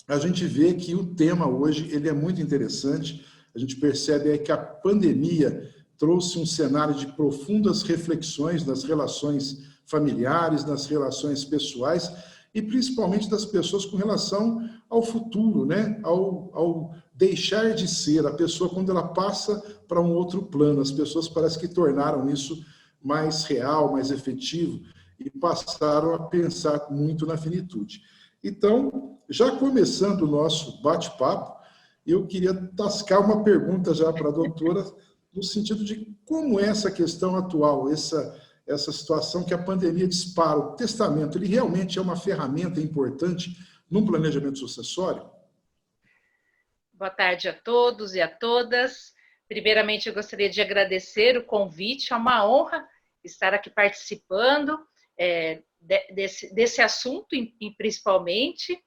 a gente vê que o tema hoje ele é muito interessante. A gente percebe aí que a pandemia trouxe um cenário de profundas reflexões nas relações familiares, nas relações pessoais e principalmente das pessoas com relação ao futuro, né? Ao deixar de ser a pessoa quando ela passa para um outro plano. As pessoas parecem que tornaram isso mais real, mais efetivo e passaram a pensar muito na finitude. Então, já começando o nosso bate-papo, eu queria tascar uma pergunta já para a doutora, no sentido de como é essa questão atual, essa situação que a pandemia dispara. O testamento, ele realmente é uma ferramenta importante num planejamento sucessório? Boa tarde a todos e a todas. Primeiramente, eu gostaria de agradecer o convite, é uma honra estar aqui participando desse assunto, principalmente,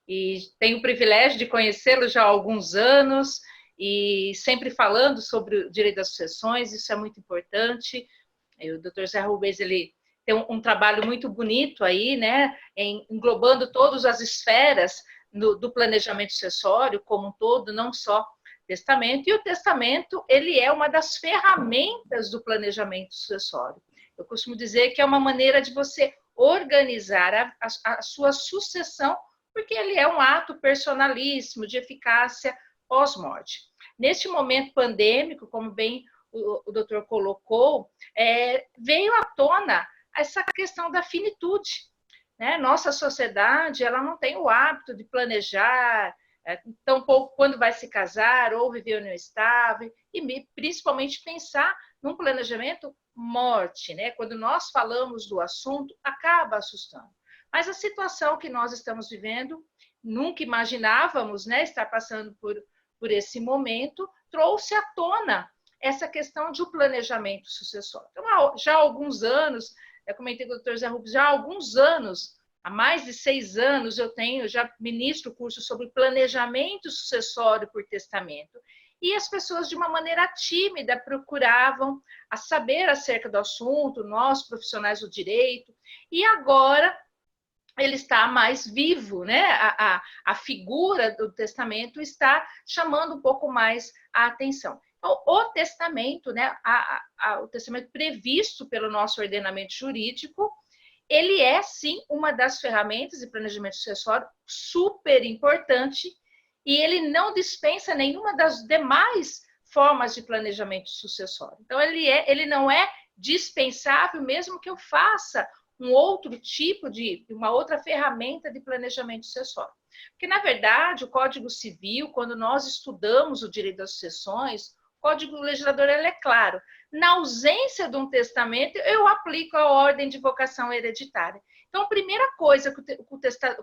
e tenho o privilégio de conhecê-lo já há alguns anos, e sempre falando sobre o direito das sucessões, isso é muito importante. O Dr. Zé Rubens, ele tem um trabalho muito bonito aí, né, englobando todas as esferas do planejamento sucessório como um todo, não só testamento, e o testamento, ele é uma das ferramentas do planejamento sucessório. Eu costumo dizer que é uma maneira de você organizar a sua sucessão, porque ele é um ato personalíssimo de eficácia pós-morte. Neste momento pandêmico, como bem o doutor colocou, veio à tona essa questão da finitude, né? Nossa sociedade, ela não tem o hábito de planejar, tampouco quando vai se casar ou viver união estável, e principalmente pensar num planejamento morte, né? Quando nós falamos do assunto, acaba assustando. Mas a situação que nós estamos vivendo, nunca imaginávamos, né, estar passando por esse momento, trouxe à tona essa questão de um planejamento sucessório. Então, já há alguns anos, eu comentei com o Dr. Zé Rubens, já há alguns anos, há mais de 6 anos, já ministro curso sobre planejamento sucessório por testamento. E as pessoas, de uma maneira tímida, procuravam a saber acerca do assunto, nós, profissionais do direito, e agora ele está mais vivo, né? A figura do testamento está chamando um pouco mais a atenção. Então, o testamento, né, o testamento previsto pelo nosso ordenamento jurídico, ele é, sim, uma das ferramentas de planejamento sucessório super importante, e ele não dispensa nenhuma das demais formas de planejamento sucessório. Então, ele não é dispensável, mesmo que eu faça um outro tipo uma outra ferramenta de planejamento sucessório. Porque, na verdade, o Código Civil, quando nós estudamos o direito das sucessões, o Código Legislador ele é claro. Na ausência de um testamento, eu aplico a ordem de vocação hereditária. Então, a primeira coisa que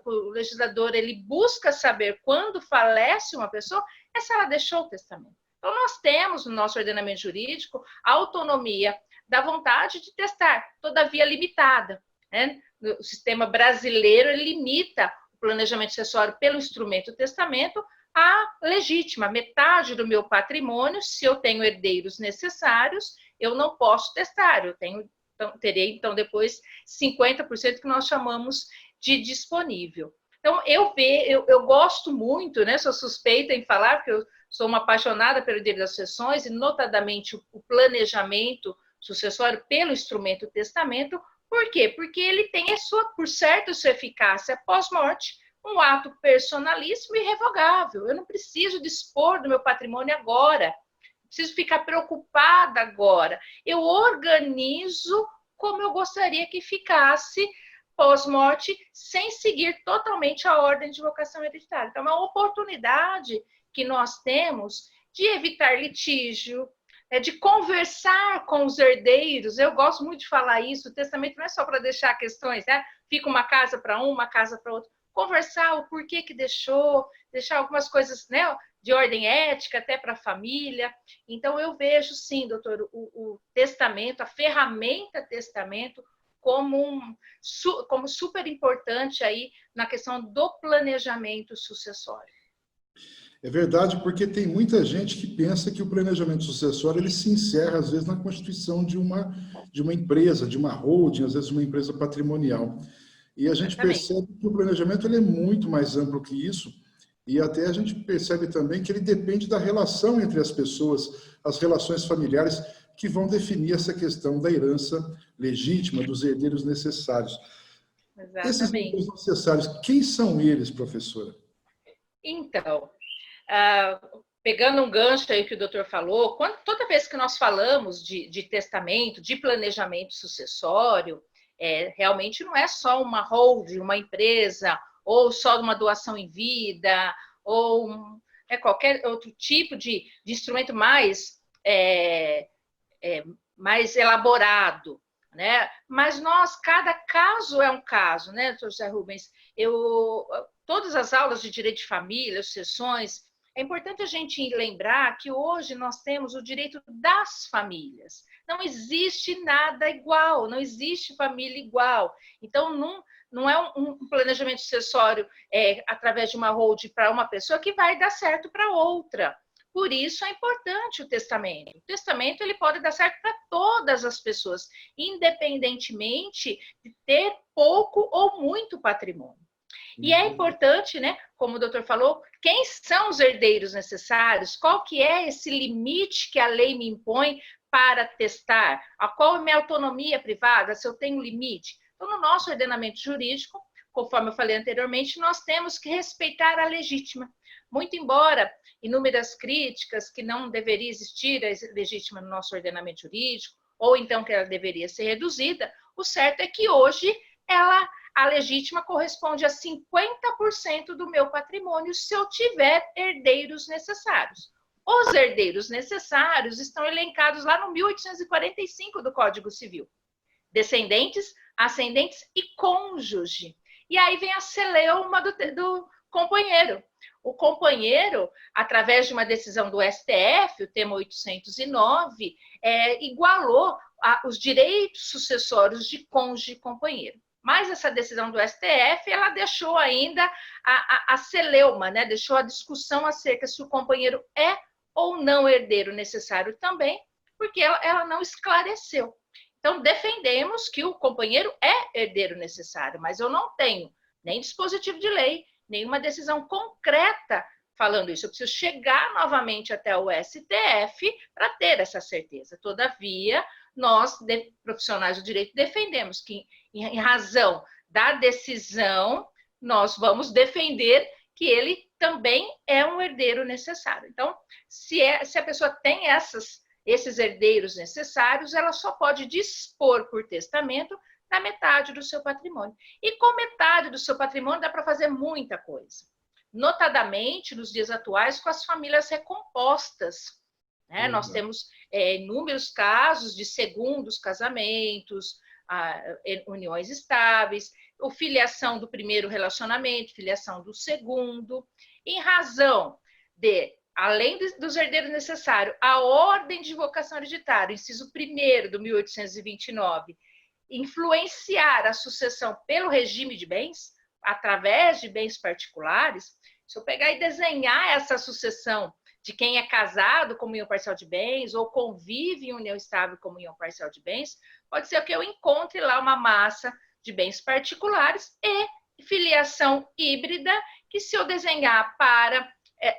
o legislador ele busca saber quando falece uma pessoa é se ela deixou o testamento. Então, nós temos no nosso ordenamento jurídico a autonomia da vontade de testar, todavia limitada. Né? O sistema brasileiro limita o planejamento sucessório pelo instrumento testamento à legítima, metade do meu patrimônio, se eu tenho herdeiros necessários, eu não posso testar, terei então depois 50% que nós chamamos de disponível. Então, eu gosto muito, né? Sou suspeita em falar, porque eu sou uma apaixonada pelo direito das sucessões, e notadamente o planejamento sucessório pelo instrumento testamento. Por quê? Porque ele tem por certo sua eficácia pós-morte, um ato personalíssimo e irrevogável. Eu não preciso dispor do meu patrimônio agora, preciso ficar preocupada agora. Eu organizo como eu gostaria que ficasse pós-morte, sem seguir totalmente a ordem de vocação hereditária. Então, é uma oportunidade que nós temos de evitar litígio, de conversar com os herdeiros. Eu gosto muito de falar isso, o testamento não é só para deixar questões, né? Fica uma casa para uma casa para outra. Conversar o porquê que deixar algumas coisas, né, de ordem ética, até para a família. Então, eu vejo, sim, doutor, o testamento, a ferramenta testamento, como super importante aí na questão do planejamento sucessório. É verdade, porque tem muita gente que pensa que o planejamento sucessório ele se encerra, às vezes, na constituição de uma empresa, de uma holding, às vezes uma empresa patrimonial. E a gente percebe que o planejamento ele é muito mais amplo que isso, e até a gente percebe também que ele depende da relação entre as pessoas, as relações familiares, que vão definir essa questão da herança legítima, dos herdeiros necessários. Esses herdeiros Exatamente. necessários, quem são eles, professora? Então, pegando um gancho aí que o doutor falou, toda vez que nós falamos de testamento, de planejamento sucessório, realmente não é só uma holding, uma empresa, ou só uma doação em vida, ou qualquer outro tipo de instrumento mais elaborado, né? Mas cada caso é um caso, né, doutor José Rubens? Todas as aulas de direito de família, as sessões, é importante a gente lembrar que hoje nós temos o direito das famílias. Não existe nada igual, não existe família igual. Então, não é um planejamento sucessório através de uma holding para uma pessoa que vai dar certo para outra. Por isso é importante o testamento. O testamento ele pode dar certo para todas as pessoas, independentemente de ter pouco ou muito patrimônio. E é importante, né, como o doutor falou, quem são os herdeiros necessários? Qual que é esse limite que a lei me impõe para testar? Qual é a minha autonomia privada? Se eu tenho limite? Então, no nosso ordenamento jurídico, conforme eu falei anteriormente, nós temos que respeitar a legítima. Muito embora inúmeras críticas que não deveria existir a legítima no nosso ordenamento jurídico, ou então que ela deveria ser reduzida, o certo é que hoje a legítima corresponde a 50% do meu patrimônio se eu tiver herdeiros necessários. Os herdeiros necessários estão elencados lá no 1845 do Código Civil. Descendentes, ascendentes e cônjuge. E aí vem a celeuma do companheiro. O companheiro, através de uma decisão do STF, o tema 809, igualou os direitos sucessórios de cônjuge e companheiro. Mas essa decisão do STF, ela deixou ainda a celeuma, né? Deixou a discussão acerca se o companheiro é ou não herdeiro necessário também, porque ela não esclareceu. Então, defendemos que o companheiro é herdeiro necessário, mas eu não tenho nem dispositivo de lei, nenhuma decisão concreta falando isso. Eu preciso chegar novamente até o STF para ter essa certeza. Todavia, nós, profissionais do direito, defendemos que, em razão da decisão, nós vamos defender que ele também é um herdeiro necessário. Então, se a pessoa tem esses herdeiros necessários, ela só pode dispor por testamento da metade do seu patrimônio. E com metade do seu patrimônio dá para fazer muita coisa. Notadamente, nos dias atuais, com as famílias recompostas. Né? Nós temos inúmeros casos de segundos casamentos, uniões estáveis, ou filiação do primeiro relacionamento, filiação do segundo, em razão de, além dos herdeiros necessários, a ordem de vocação hereditária, inciso 1º do 1829, influenciar a sucessão pelo regime de bens, através de bens particulares. Se eu pegar e desenhar essa sucessão de quem é casado como união parcial de bens ou convive em união estável como união parcial de bens, pode ser que eu encontre lá uma massa de bens particulares e filiação híbrida, que se eu desenhar para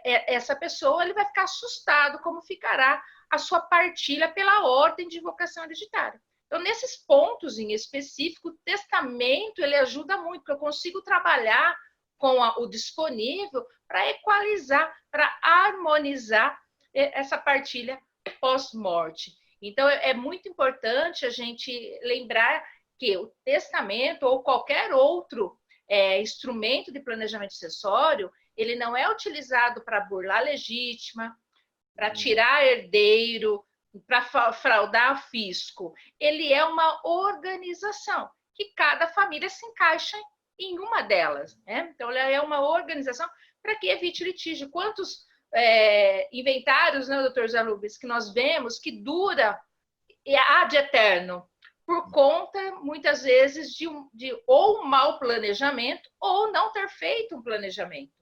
essa pessoa, ele vai ficar assustado como ficará a sua partilha pela ordem de vocação hereditária. Então, nesses pontos em específico, o testamento ele ajuda muito, porque eu consigo trabalhar com o disponível para equalizar, para harmonizar essa partilha pós-morte. Então, é muito importante a gente lembrar que o testamento ou qualquer outro instrumento de planejamento sucessório, ele não é utilizado para burlar legítima, para tirar herdeiro, para fraudar fisco. Ele é uma organização que cada família se encaixa em uma delas. Né? Então, ela é uma organização para que evite litígio. Quantos inventários, né, doutor José Rubens, que nós vemos que dura ad eterno, por conta, muitas vezes, de ou um mau planejamento ou não ter feito um planejamento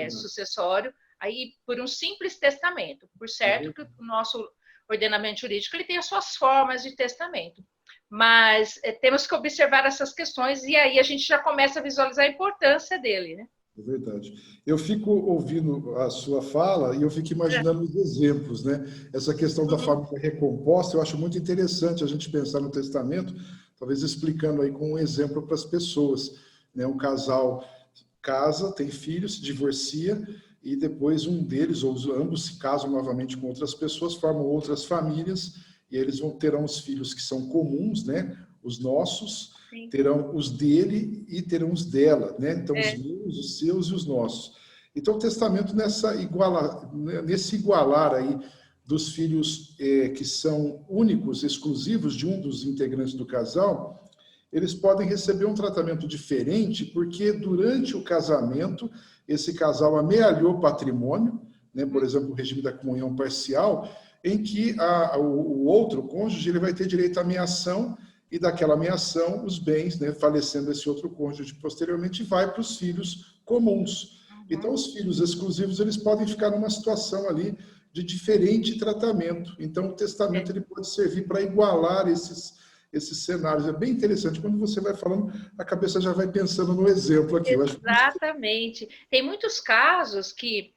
sucessório, aí por um simples testamento. Por certo que o nosso ordenamento jurídico ele tem as suas formas de testamento, mas temos que observar essas questões e aí a gente já começa a visualizar a importância dele, né? É verdade. Eu fico ouvindo a sua fala e eu fico imaginando os exemplos, né? Essa questão da Uhum. família recomposta, eu acho muito interessante a gente pensar no testamento, talvez explicando aí com um exemplo para as pessoas, né? Um casal casa, tem filhos, se divorcia e depois um deles ou ambos se casam novamente com outras pessoas, formam outras famílias e eles terão os filhos que são comuns, né? Os nossos, Sim. terão os dele e terão os dela, né? Então os É, meus, os seus e os nossos. Então o testamento nesse igualar aí dos filhos que são únicos, exclusivos de um dos integrantes do casal, eles podem receber um tratamento diferente, porque durante o casamento, esse casal amealhou patrimônio, né? Por exemplo, o regime da comunhão parcial, em que o outro cônjuge ele vai ter direito à meação, e daquela meação, os bens, né? Falecendo esse outro cônjuge posteriormente, vai para os filhos comuns. Então, uhum. os filhos exclusivos, eles podem ficar numa situação ali de diferente tratamento. Então, o É. testamento ele pode servir para igualar esses cenários. É bem interessante. Quando você vai falando, a cabeça já vai pensando no exemplo aqui. Eu acho que Exatamente. Tem muitos casos que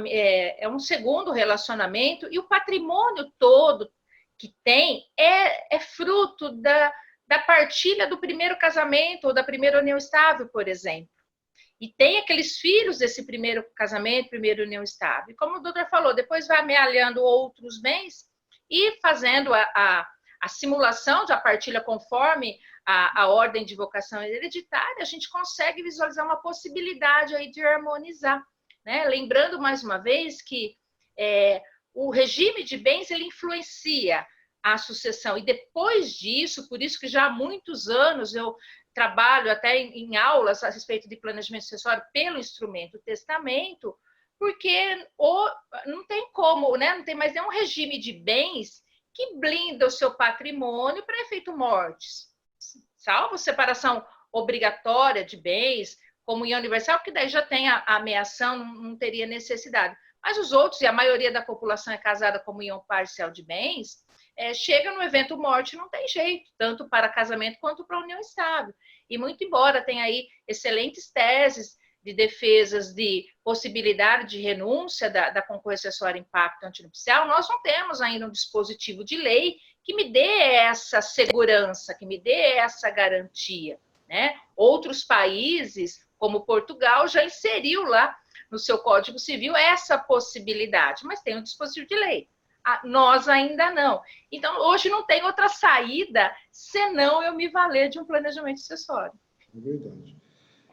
é um segundo relacionamento e o patrimônio todo que tem é fruto da partilha do primeiro casamento ou da primeira união estável, por exemplo. E tem aqueles filhos desse primeiro casamento, primeira união estável. E como o doutor falou, depois vai amealhando outros bens e fazendo a simulação de a partilha conforme a ordem de vocação hereditária, a gente consegue visualizar uma possibilidade aí de harmonizar. Né? Lembrando mais uma vez que o regime de bens ele influencia a sucessão. E depois disso, por isso que já há muitos anos eu trabalho até em aulas a respeito de planejamento sucessório pelo instrumento testamento, porque não tem como, né? Não tem mais nenhum regime de bens que blinda o seu patrimônio para efeito mortes, salvo separação obrigatória de bens, comunhão universal, que daí já tem a ameação, não teria necessidade. Mas os outros, e a maioria da população é casada com comunhão parcial de bens, chega no evento morte, não tem jeito, tanto para casamento quanto para união estável. E muito embora tenha aí excelentes teses de defesas de possibilidade de renúncia da concorrência acessória impacto antinupcial, nós não temos ainda um dispositivo de lei que me dê essa segurança, que me dê essa garantia. Né? Outros países, como Portugal, já inseriu lá no seu Código Civil essa possibilidade, mas tem um dispositivo de lei. Nós ainda não. Então, hoje não tem outra saída senão eu me valer de um planejamento sucessório. é verdade.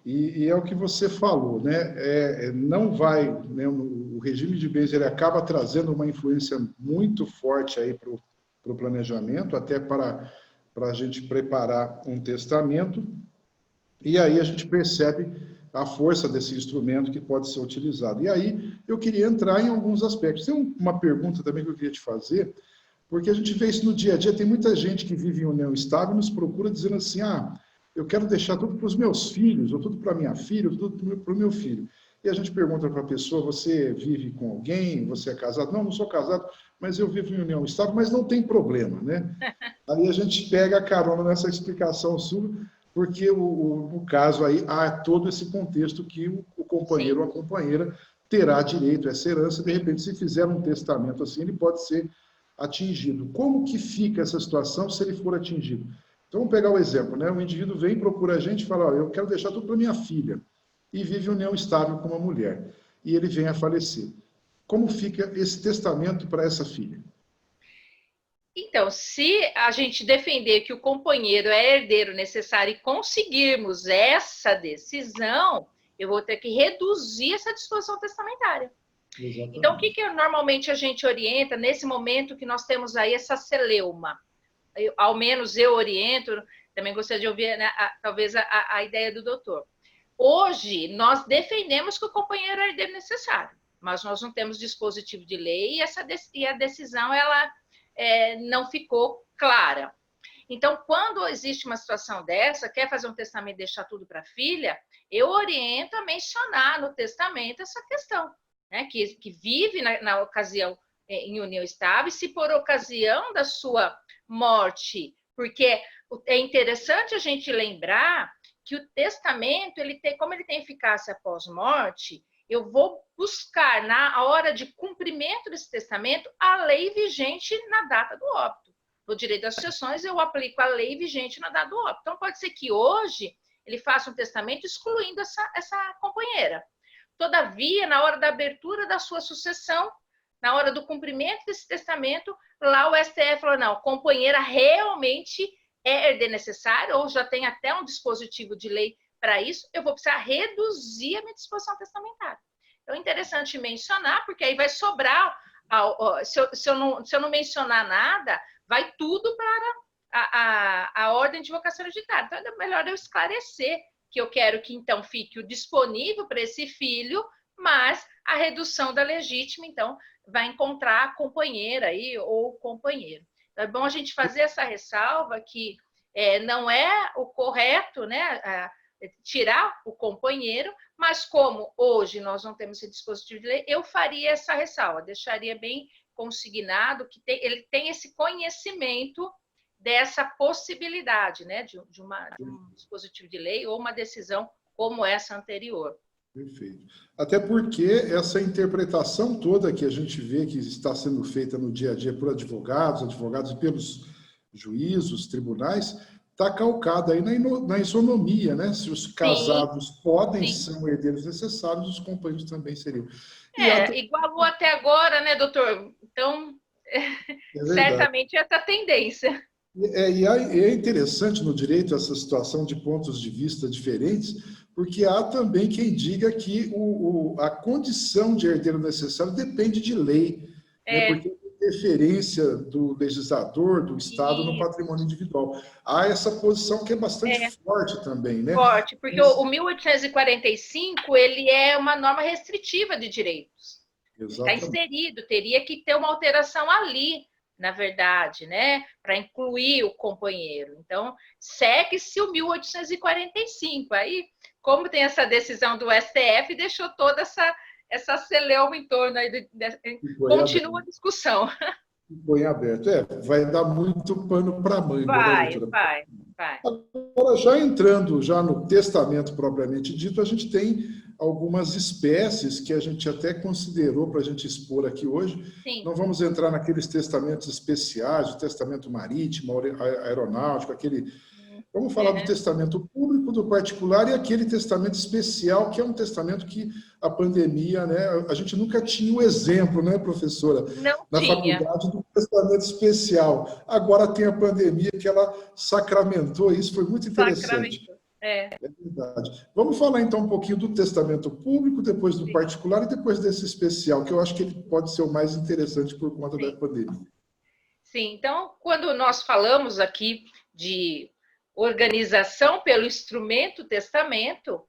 E é o que você falou, né? Não vai, né? O regime de bens ele acaba trazendo uma influência muito forte aí para o planejamento, até para a gente preparar um testamento. E aí a gente percebe a força desse instrumento que pode ser utilizado. E aí eu queria entrar em alguns aspectos. Tem uma pergunta também que eu queria te fazer, porque a gente vê isso no dia a dia, tem muita gente que vive em união estável e nos procura dizendo assim, eu quero deixar tudo para os meus filhos, ou tudo para minha filha, ou tudo para o meu filho. E a gente pergunta para a pessoa, você vive com alguém, você é casado? Não, não sou casado, mas eu vivo em união estável, mas não tem problema, né? Aí a gente pega a carona nessa explicação sua, porque no caso aí há todo esse contexto que o companheiro ou a companheira terá direito a essa herança, de repente, se fizer um testamento assim, ele pode ser atingido. Como que fica essa situação se ele for atingido? Então, vamos pegar o exemplo, né? Um indivíduo vem, procura a gente e fala, eu quero deixar tudo para minha filha, e vive união estável com uma mulher, e ele vem a falecer. Como fica esse testamento para essa filha? Então, se a gente defender que o companheiro é herdeiro necessário e conseguirmos essa decisão, eu vou ter que reduzir essa disposição testamentária. Exatamente. Então, o que normalmente a gente orienta nesse momento que nós temos aí essa celeuma? Ao menos eu oriento, também gostaria de ouvir, né, talvez a ideia do doutor. Hoje, nós defendemos que o companheiro é herdeiro necessário, mas nós não temos dispositivo de lei e a decisão ela não ficou clara. Então, quando existe uma situação dessa, quer fazer um testamento e deixar tudo para a filha, eu oriento a mencionar no testamento essa questão, né, que vive na ocasião em união estável, e se por ocasião da sua morte, porque é interessante a gente lembrar que o testamento, como ele tem eficácia após morte, eu vou buscar, na hora de cumprimento desse testamento, a lei vigente na data do óbito. No direito das sucessões, eu aplico a lei vigente na data do óbito. Então, pode ser que hoje ele faça um testamento excluindo essa companheira. Todavia, na hora da abertura da sua sucessão, na hora do cumprimento desse testamento, lá o STF falou, não, companheira realmente é herdeira necessária, ou já tem até um dispositivo de lei para isso, eu vou precisar reduzir a minha disposição testamentária. Então, é interessante mencionar, porque aí vai sobrar, se eu não mencionar nada, vai tudo para a ordem de vocação hereditária. Então, é melhor eu esclarecer que eu quero que, então, fique o disponível para esse filho, mas a redução da legítima, então, vai encontrar a companheira aí, ou companheiro. Então, é bom a gente fazer essa ressalva que não é o correto, né, tirar o companheiro, mas como hoje nós não temos esse dispositivo de lei, eu faria essa ressalva, deixaria bem consignado que ele tem esse conhecimento dessa possibilidade, né, de um dispositivo de lei ou uma decisão como essa anterior. Perfeito. Até porque essa interpretação toda que a gente vê que está sendo feita no dia a dia por advogados e pelos juízos, tribunais, está calcada aí na isonomia, né? Se os casados podem, são herdeiros necessários, os companheiros também seriam. Igualou até agora, né, doutor? Então, certamente essa tendência. E é interessante no direito essa situação de pontos de vista diferentes, porque há também quem diga que a condição de herdeiro necessário depende de lei, né? Porque tem interferência do legislador, do Estado no patrimônio individual. Há essa posição que é bastante forte também, né? Forte, porque o 1845 ele é uma norma restritiva de direitos. Está inserido, teria que ter uma alteração ali, na verdade, né, para incluir o companheiro. Então, segue-se o 1845. Aí, como tem essa decisão do STF, deixou toda essa celeuma em torno aí, continua a discussão. Põe aberto. Vai dar muito pano para a manga, né, doutora? Vai. Agora, já entrando no testamento propriamente dito, a gente tem algumas espécies que a gente até considerou para a gente expor aqui hoje. Sim. Não vamos entrar naqueles testamentos especiais, o testamento marítimo, aeronáutico, aquele... Vamos falar do testamento público, do particular e aquele testamento especial, que é um testamento que a pandemia, né? A gente nunca tinha o exemplo, né, professora? Na faculdade do testamento especial. Agora tem a pandemia que ela sacramentou isso, foi muito interessante. É verdade. Vamos falar então um pouquinho do testamento público, depois do particular e depois desse especial, que eu acho que ele pode ser o mais interessante por conta da pandemia. Sim, então, quando nós falamos aqui de organização pelo instrumento testamento,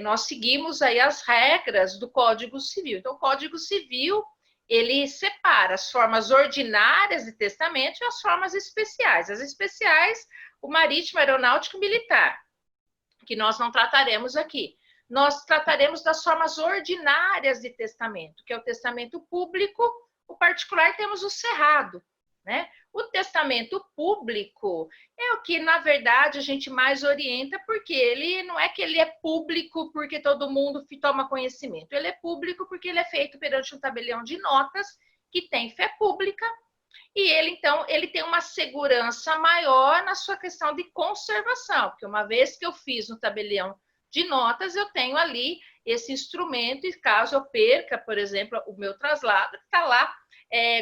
nós seguimos aí as regras do Código Civil. Então, o Código Civil, ele separa as formas ordinárias de testamento e as formas especiais. As especiais, o marítimo, aeronáutico e militar, que nós não trataremos aqui. Nós trataremos das formas ordinárias de testamento, que é o testamento público, o particular temos o cerrado, né? O testamento público é o que, na verdade, a gente mais orienta, porque ele não é que ele é público porque todo mundo toma conhecimento. Ele é público porque ele é feito perante um tabelião de notas que tem fé pública e ele, então, ele tem uma segurança maior na sua questão de conservação, porque uma vez que eu fiz um tabelião de notas, eu tenho ali esse instrumento e caso eu perca, por exemplo, o meu traslado, está lá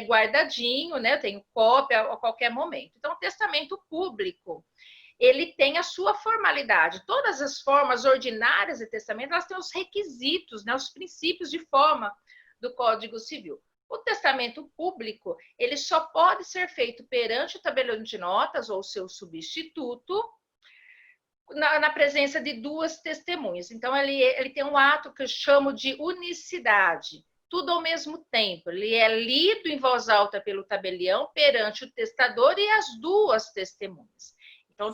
guardadinho, né? Eu tenho cópia a qualquer momento. Então, o testamento público, ele tem a sua formalidade. Todas as formas ordinárias de testamento, elas têm os requisitos, né? Os princípios de forma do Código Civil. O testamento público, ele só pode ser feito perante o tabelião de notas ou seu substituto, na presença de duas testemunhas. Então, ele tem um ato que eu chamo de unicidade. Tudo ao mesmo tempo. Ele é lido em voz alta pelo tabelião perante o testador e as duas testemunhas. Então,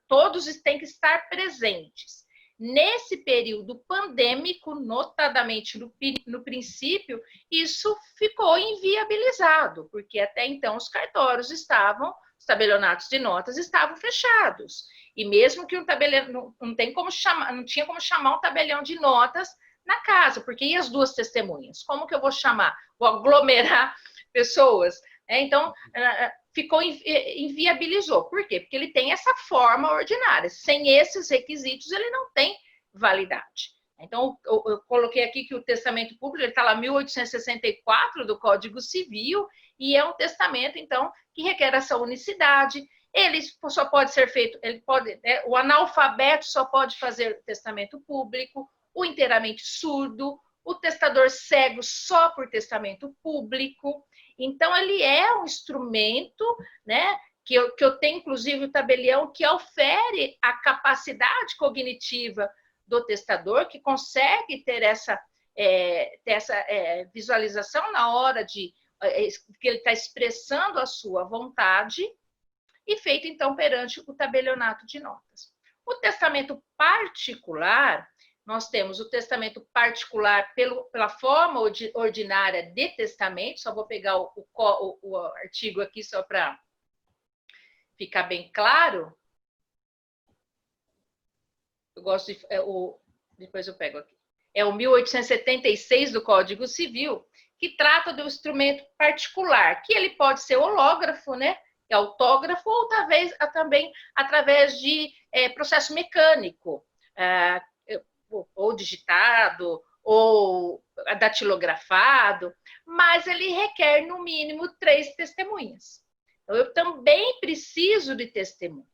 todos têm que estar presentes. Nesse período pandêmico, notadamente no princípio, isso ficou inviabilizado, porque até então os cartórios estavam os tabelionatos de notas estavam fechados. E mesmo que um tabelião, não tinha como chamar um tabelião de notas na casa, porque e as duas testemunhas? Como que eu vou chamar? Vou aglomerar pessoas? Então, inviabilizou. Por quê? Porque ele tem essa forma ordinária. Sem esses requisitos, ele não tem validade. Então, eu coloquei aqui que o testamento público está lá 1864 do Código Civil, e é um testamento, então, que requer essa unicidade. Ele só pode ser feito, o analfabeto só pode fazer testamento público, o inteiramente surdo, o testador cego só por testamento público. Então, ele é um instrumento, né, que eu tenho, inclusive, o tabelião que ofere a capacidade cognitiva do testador, que consegue ter essa visualização na hora de que ele está expressando a sua vontade, e feito, então, perante o tabelionato de notas. O testamento particular, nós temos o testamento particular pela forma ordinária de testamento, só vou pegar o artigo aqui só para ficar bem claro. Eu gosto de... depois eu pego aqui. É o 1876 do Código Civil, que trata do instrumento particular, que ele pode ser hológrafo, né? Autógrafo, ou talvez também através de processo mecânico, ou digitado, ou datilografado, mas ele requer, no mínimo, 3 testemunhas. Então, eu também preciso de testemunha.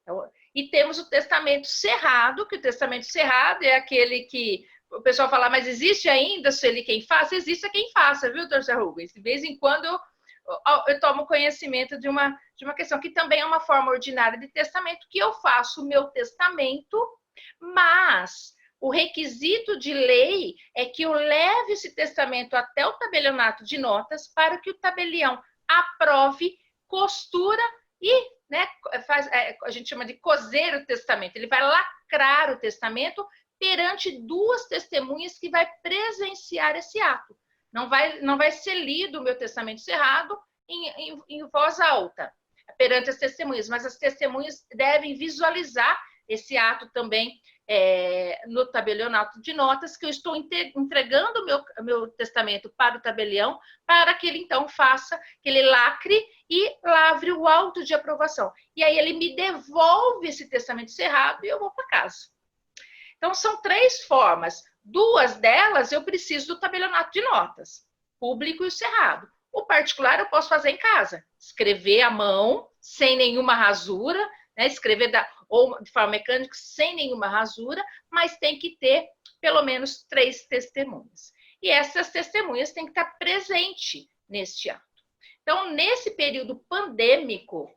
Então, e temos o testamento cerrado, que o testamento cerrado é aquele que o pessoal fala, mas existe ainda, se ele quem faça? Existe quem faça, viu, doutor Rubens? De vez em quando eu tomo conhecimento de uma questão que também é uma forma ordinária de testamento, que eu faço o meu testamento, mas o requisito de lei é que eu leve esse testamento até o tabelionato de notas para que o tabelião aprove, costura e, né, a gente chama de coser o testamento. Ele vai lacrar o testamento perante 2 testemunhas que vai presenciar esse ato. Não vai ser lido o meu testamento cerrado em voz alta perante as testemunhas, mas as testemunhas devem visualizar esse ato também no tabelionato de notas, que eu estou entregando o meu testamento para o tabelião, para que ele então faça, que ele lacre e lavre o auto de aprovação. E aí ele me devolve esse testamento cerrado e eu vou para casa. Então, são 3 formas. 2 delas eu preciso do tabelionato de notas, público e o cerrado. O particular eu posso fazer em casa, escrever à mão, sem nenhuma rasura, né? Escrever ou de forma mecânica, sem nenhuma rasura, mas tem que ter pelo menos 3 testemunhas. E essas testemunhas têm que estar presentes neste ato. Então, nesse período pandêmico,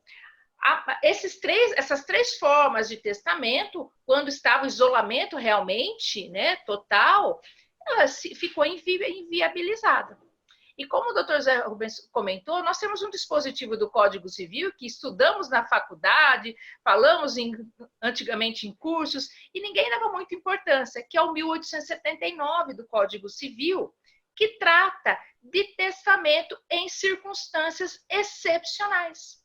essas 3 formas de testamento, quando estava o isolamento realmente, né, total, ela ficou inviabilizada. E como o doutor Zé Rubens comentou, nós temos um dispositivo do Código Civil que estudamos na faculdade, falamos antigamente em cursos, e ninguém dava muita importância, que é o 1879 do Código Civil, que trata de testamento em circunstâncias excepcionais.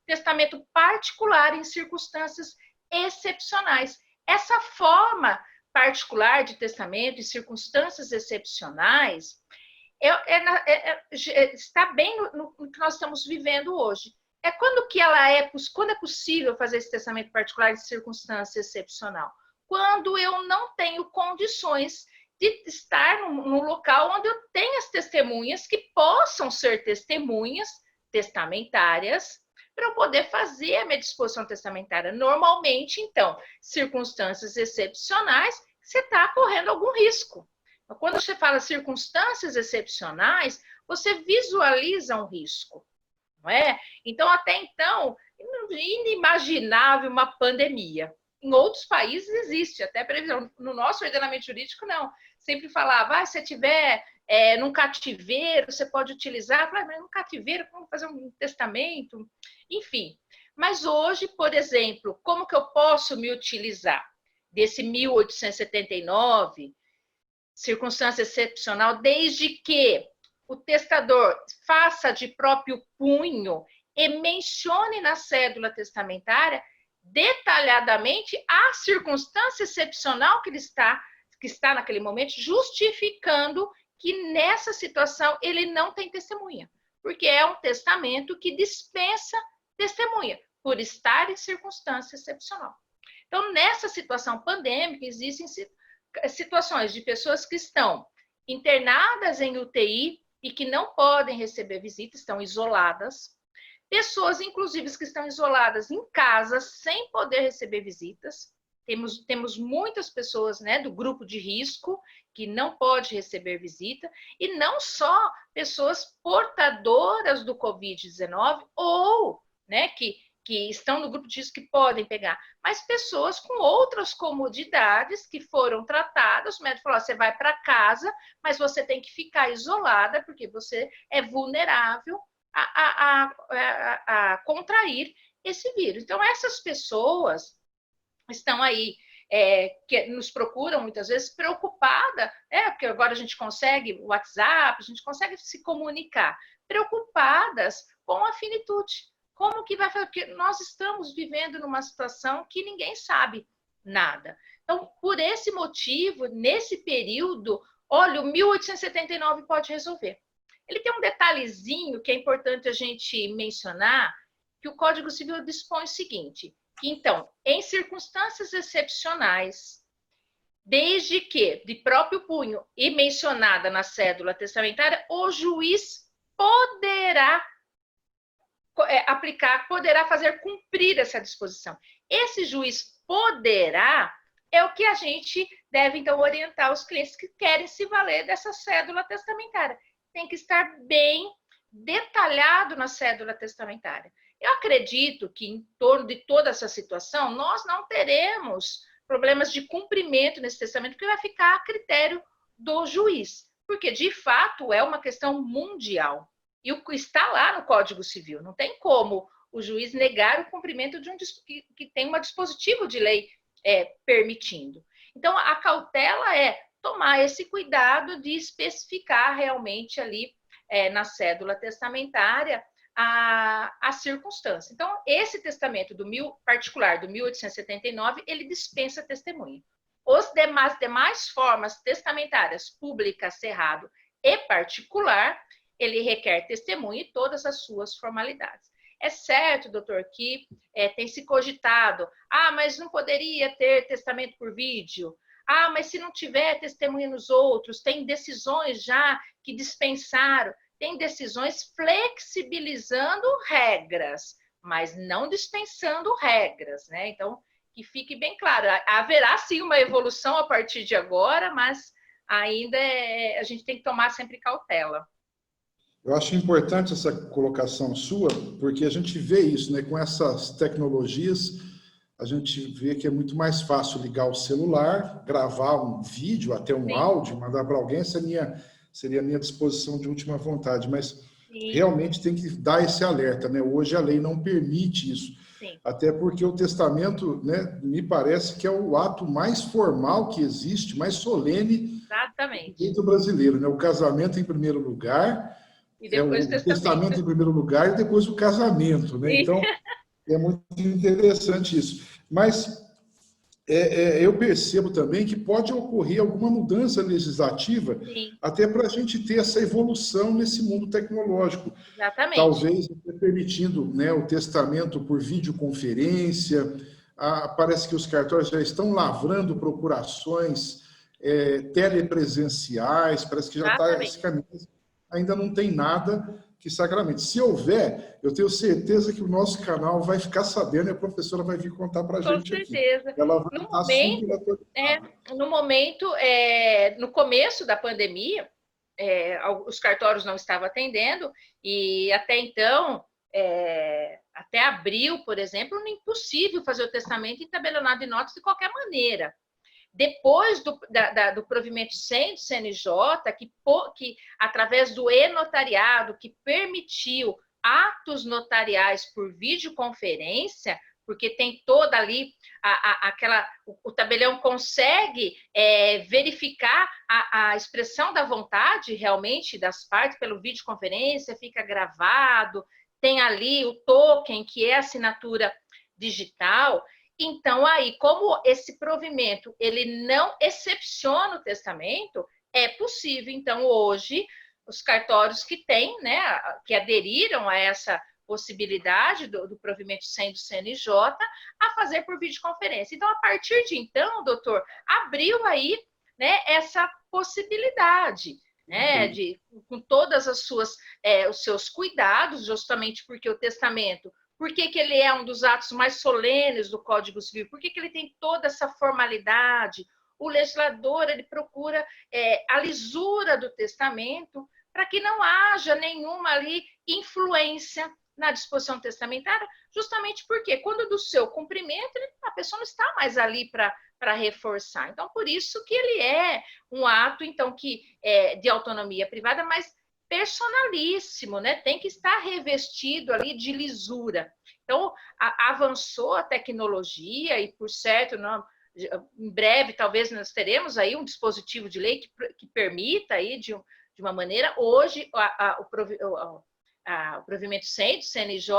Testamento particular em circunstâncias excepcionais. Essa forma particular de testamento em circunstâncias excepcionais está bem no que nós estamos vivendo hoje. Quando é possível fazer esse testamento particular em circunstância excepcional? Quando eu não tenho condições de estar no local onde eu tenho as testemunhas que possam ser testemunhas testamentárias, para eu poder fazer a minha disposição testamentária. Normalmente, então, circunstâncias excepcionais, você está correndo algum risco. Quando você fala circunstâncias excepcionais, você visualiza um risco, não é? Então, até então, inimaginável uma pandemia. Em outros países existe, até previsão. No nosso ordenamento jurídico, não. Sempre falava, se você tiver num cativeiro, você pode utilizar. Mas num cativeiro, como fazer um testamento? Enfim. Mas hoje, por exemplo, como que eu posso me utilizar desse 1879, circunstância excepcional, desde que o testador faça de próprio punho e mencione na cédula testamentária detalhadamente a circunstância excepcional que está naquele momento, justificando que nessa situação ele não tem testemunha, porque é um testamento que dispensa testemunha, por estar em circunstância excepcional. Então, nessa situação pandêmica, existem situações de pessoas que estão internadas em UTI e que não podem receber visita, estão isoladas. Pessoas, inclusive, que estão isoladas em casa, sem poder receber visitas. Temos muitas pessoas, né, do grupo de risco que não pode receber visita, e não só pessoas portadoras do Covid-19 ou, né, que estão no grupo de risco que podem pegar, mas pessoas com outras comodidades que foram tratadas. O médico falou: você vai para casa, mas você tem que ficar isolada porque você é vulnerável a contrair esse vírus. Então, essas pessoas estão aí, que nos procuram muitas vezes preocupada, porque agora a gente consegue o WhatsApp, a gente consegue se comunicar, preocupadas com a finitude. Como que vai fazer? Porque nós estamos vivendo numa situação que ninguém sabe nada. Então, por esse motivo, nesse período, olha, o 1879 pode resolver. Ele tem um detalhezinho que é importante a gente mencionar, que o Código Civil dispõe o seguinte: que, então, em circunstâncias excepcionais, desde que de próprio punho e mencionada na cédula testamentária, o juiz poderá aplicar, poderá fazer cumprir essa disposição. Esse juiz poderá é o que a gente deve, então, orientar os clientes que querem se valer dessa cédula testamentária. Tem que estar bem detalhado na cédula testamentária. Eu acredito que, em torno de toda essa situação, nós não teremos problemas de cumprimento nesse testamento, porque vai ficar a critério do juiz, porque, de fato, é uma questão mundial. E o que está lá no Código Civil, não tem como o juiz negar o cumprimento de que tem um dispositivo de lei permitindo. Então, a cautela é tomar esse cuidado de especificar realmente ali na cédula testamentária a circunstância. Então, esse testamento particular do 1879, ele dispensa testemunha. Os demais formas testamentárias, pública, cerrado e particular, ele requer testemunha e todas as suas formalidades. É certo, doutor, que tem se cogitado, mas não poderia ter testamento por vídeo, mas se não tiver testemunha nos outros, tem decisões já que dispensaram, tem decisões flexibilizando regras, mas não dispensando regras, né? Então, que fique bem claro, haverá sim uma evolução a partir de agora, mas ainda a gente tem que tomar sempre cautela. Eu acho importante essa colocação sua, porque a gente vê isso, né? Com essas tecnologias, a gente vê que é muito mais fácil ligar o celular, gravar um vídeo, até um áudio, mandar para alguém, seria a minha disposição de última vontade, mas realmente tem que dar esse alerta, né? Hoje a lei não permite isso. Sim. Até porque o testamento, né, me parece que é o ato mais formal que existe, mais solene. Exatamente. Do direito brasileiro, né? O casamento em primeiro lugar, e depois o testamento em primeiro lugar e depois o casamento, né? Então, é muito interessante isso. Mas eu percebo também que pode ocorrer alguma mudança legislativa, até para a gente ter essa evolução nesse mundo tecnológico. Exatamente. Talvez permitindo, né, o testamento por videoconferência. Parece que os cartórios já estão lavrando procurações telepresenciais, parece que já está esse caminho. Ainda não tem nada que sacramente. Se houver, eu tenho certeza que o nosso canal vai ficar sabendo e a professora vai vir contar para a gente aqui. Com certeza. Ela vai no momento, no começo da pandemia, os cartórios não estavam atendendo e até então, até abril, por exemplo, era impossível fazer o testamento em tabelionado de notas de qualquer maneira. Depois do provimento 100 do CNJ, que através do e-notariado, que permitiu atos notariais por videoconferência, porque tem toda ali o tabelião consegue verificar a expressão da vontade realmente das partes pelo videoconferência, fica gravado, tem ali o token, que é a assinatura digital. Então, aí, como esse provimento ele não excepciona o testamento, é possível, então, hoje, os cartórios que têm, né, que aderiram a essa possibilidade do provimento sem do CNJ, a fazer por videoconferência. Então, a partir de então, doutor, abriu aí, né, essa possibilidade, né, com todas as suas, os seus cuidados, justamente porque o testamento, por que ele é um dos atos mais solenes do Código Civil, por que ele tem toda essa formalidade, o legislador ele procura a lisura do testamento para que não haja nenhuma ali influência na disposição testamentária, justamente porque quando do seu cumprimento, a pessoa não está mais ali para reforçar. Então, por isso que ele é um ato, então, que é de autonomia privada, mas personalíssimo, né? Tem que estar revestido ali de lisura. Então, avançou a tecnologia e, por certo, não, em breve, talvez nós teremos aí um dispositivo de lei que permita aí, de uma maneira, hoje, o provimento sem do CNJ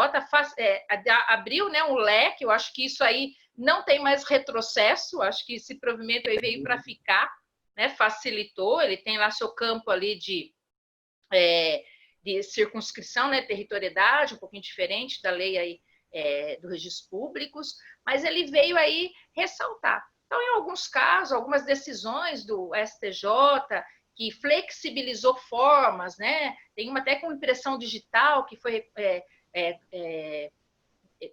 abriu, né, um leque, eu acho que isso aí não tem mais retrocesso, acho que esse provimento aí veio para ficar, né, facilitou, ele tem lá seu campo ali de circunscrição, né, territorialidade, um pouquinho diferente da lei aí, dos registros públicos, mas ele veio aí ressaltar. Então, em alguns casos, algumas decisões do STJ, que flexibilizou formas, né? Tem uma até com impressão digital, que foi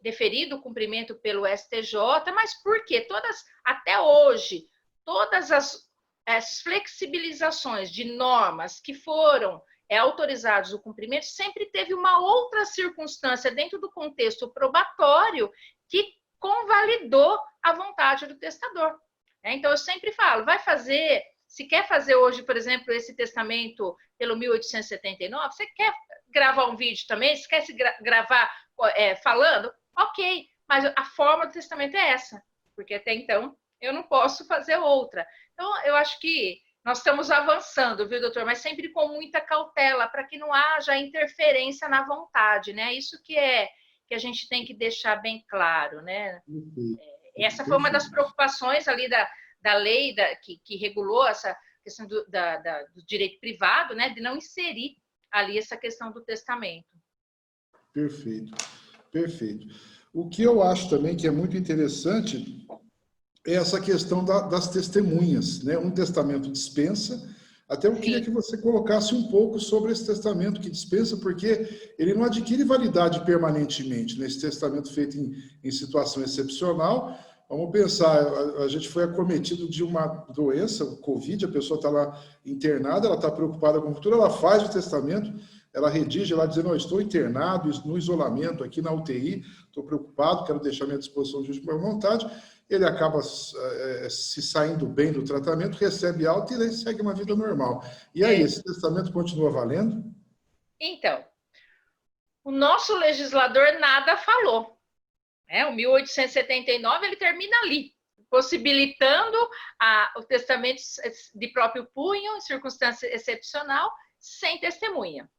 deferido o cumprimento pelo STJ, mas por quê? Até hoje, todas as flexibilizações de normas que foram autorizados o cumprimento, sempre teve uma outra circunstância dentro do contexto probatório que convalidou a vontade do testador. Então, eu sempre falo, se quer fazer hoje, por exemplo, esse testamento pelo 1879, você quer gravar um vídeo também, você quer se gravar falando? Ok, mas a forma do testamento é essa, porque até então eu não posso fazer outra. Então, eu acho que nós estamos avançando, viu, doutor? Mas sempre com muita cautela, para que não haja interferência na vontade, né? Isso que a gente tem que deixar bem claro, né? Essa foi uma das preocupações ali da lei que regulou essa questão do direito privado, né? De não inserir ali essa questão do testamento. Perfeito, perfeito. O que eu acho também que é muito interessante é essa questão das testemunhas, né? Um testamento dispensa. Até eu queria que você colocasse um pouco sobre esse testamento que dispensa, porque ele não adquire validade permanentemente, né? Esse testamento feito em situação excepcional. Vamos pensar, a gente foi acometido de uma doença, o Covid, a pessoa está lá internada, ela está preocupada com o futuro, ela faz o testamento, ela redige lá dizendo, estou internado, no isolamento, aqui na UTI, estou preocupado, quero deixar minha disposição de última vontade. Ele acaba se saindo bem do tratamento, recebe alta e segue uma vida normal. E aí, esse testamento continua valendo? Então, o nosso legislador nada falou. O 1879 ele termina ali, possibilitando o testamento de próprio punho, em circunstância excepcional, sem testemunha.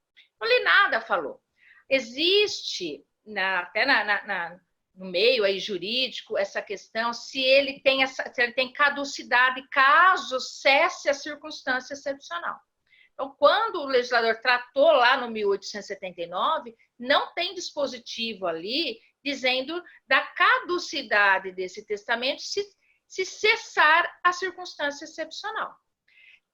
Ele nada falou. Existe, até no meio aí jurídico, essa questão se ele tem caducidade caso cesse a circunstância excepcional. Então, quando o legislador tratou lá no 1879, não tem dispositivo ali dizendo da caducidade desse testamento se cessar a circunstância excepcional.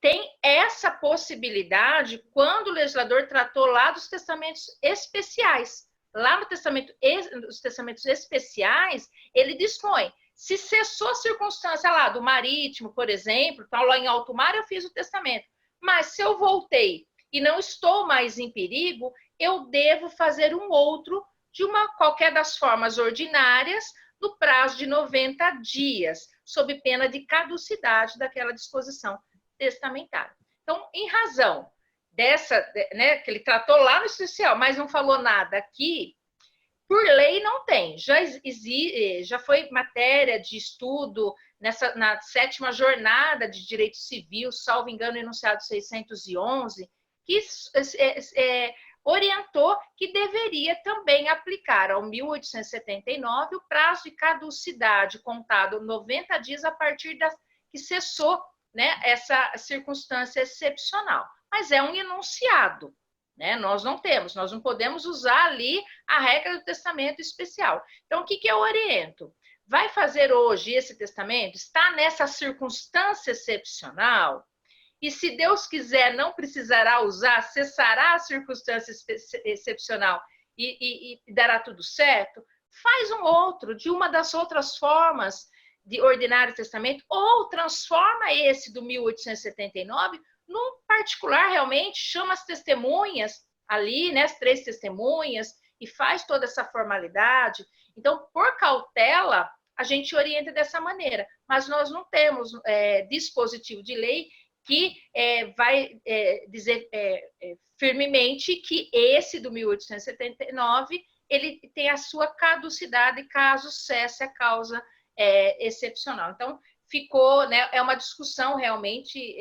Tem essa possibilidade quando o legislador tratou lá dos testamentos especiais. Lá nos testamentos especiais, ele dispõe, se cessou a circunstância lá do marítimo, por exemplo, então lá em alto mar eu fiz o testamento, mas se eu voltei e não estou mais em perigo, eu devo fazer um outro de qualquer das formas ordinárias no prazo de 90 dias, sob pena de caducidade daquela disposição testamentária. Então, em razão dessa, né, que ele tratou lá no especial, mas não falou nada aqui, por lei não tem. Já foi matéria de estudo na 7ª jornada de direito civil, salvo engano, enunciado 611, que orientou que deveria também aplicar ao 1879 o prazo de caducidade contado 90 dias a partir da que cessou, né, essa circunstância excepcional. Mas é um enunciado, né? Nós não podemos usar ali a regra do testamento especial. Então, o que eu oriento? Vai fazer hoje esse testamento? Está nessa circunstância excepcional? E se Deus quiser, não precisará usar, cessará a circunstância excepcional e dará tudo certo? Faz um outro, de uma das outras formas de ordinário testamento, ou transforma esse do 1879 num particular, realmente, chama as testemunhas ali, né, as 3 testemunhas, e faz toda essa formalidade. Então, por cautela, a gente orienta dessa maneira, mas nós não temos dispositivo de lei que vai dizer firmemente que esse do 1879 ele tem a sua caducidade caso cesse a causa excepcional. Então, ficou, né, é uma discussão realmente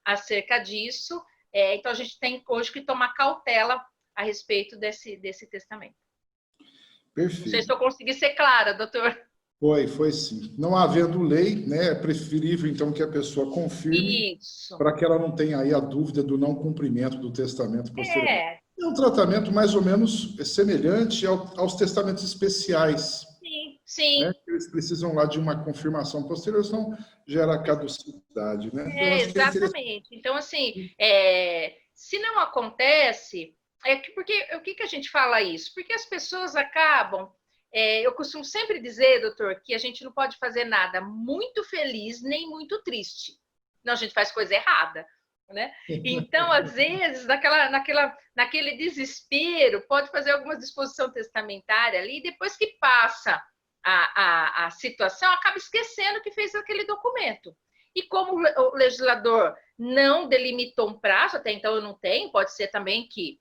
acerca disso, então a gente tem hoje que tomar cautela a respeito desse testamento. Perfeito. Não sei se eu consegui ser clara, doutor. Foi sim. Não havendo lei, né, é preferível, então, que a pessoa confirme para que ela não tenha aí a dúvida do não cumprimento do testamento posterior. É um tratamento mais ou menos semelhante aos testamentos especiais. Sim, sim. Né? Eles precisam lá de uma confirmação posterior, senão gera caducidade. Né? Então, exatamente. Então, assim, se não acontece, porque o que a gente fala isso? Porque as pessoas acabam... eu costumo sempre dizer, doutor, que a gente não pode fazer nada muito feliz nem muito triste. Não, a gente faz coisa errada, né? Então, às vezes, naquele desespero, pode fazer alguma disposição testamentária ali, e depois que passa a situação, acaba esquecendo que fez aquele documento. E como o legislador não delimitou um prazo, até então eu não tenho, pode ser também que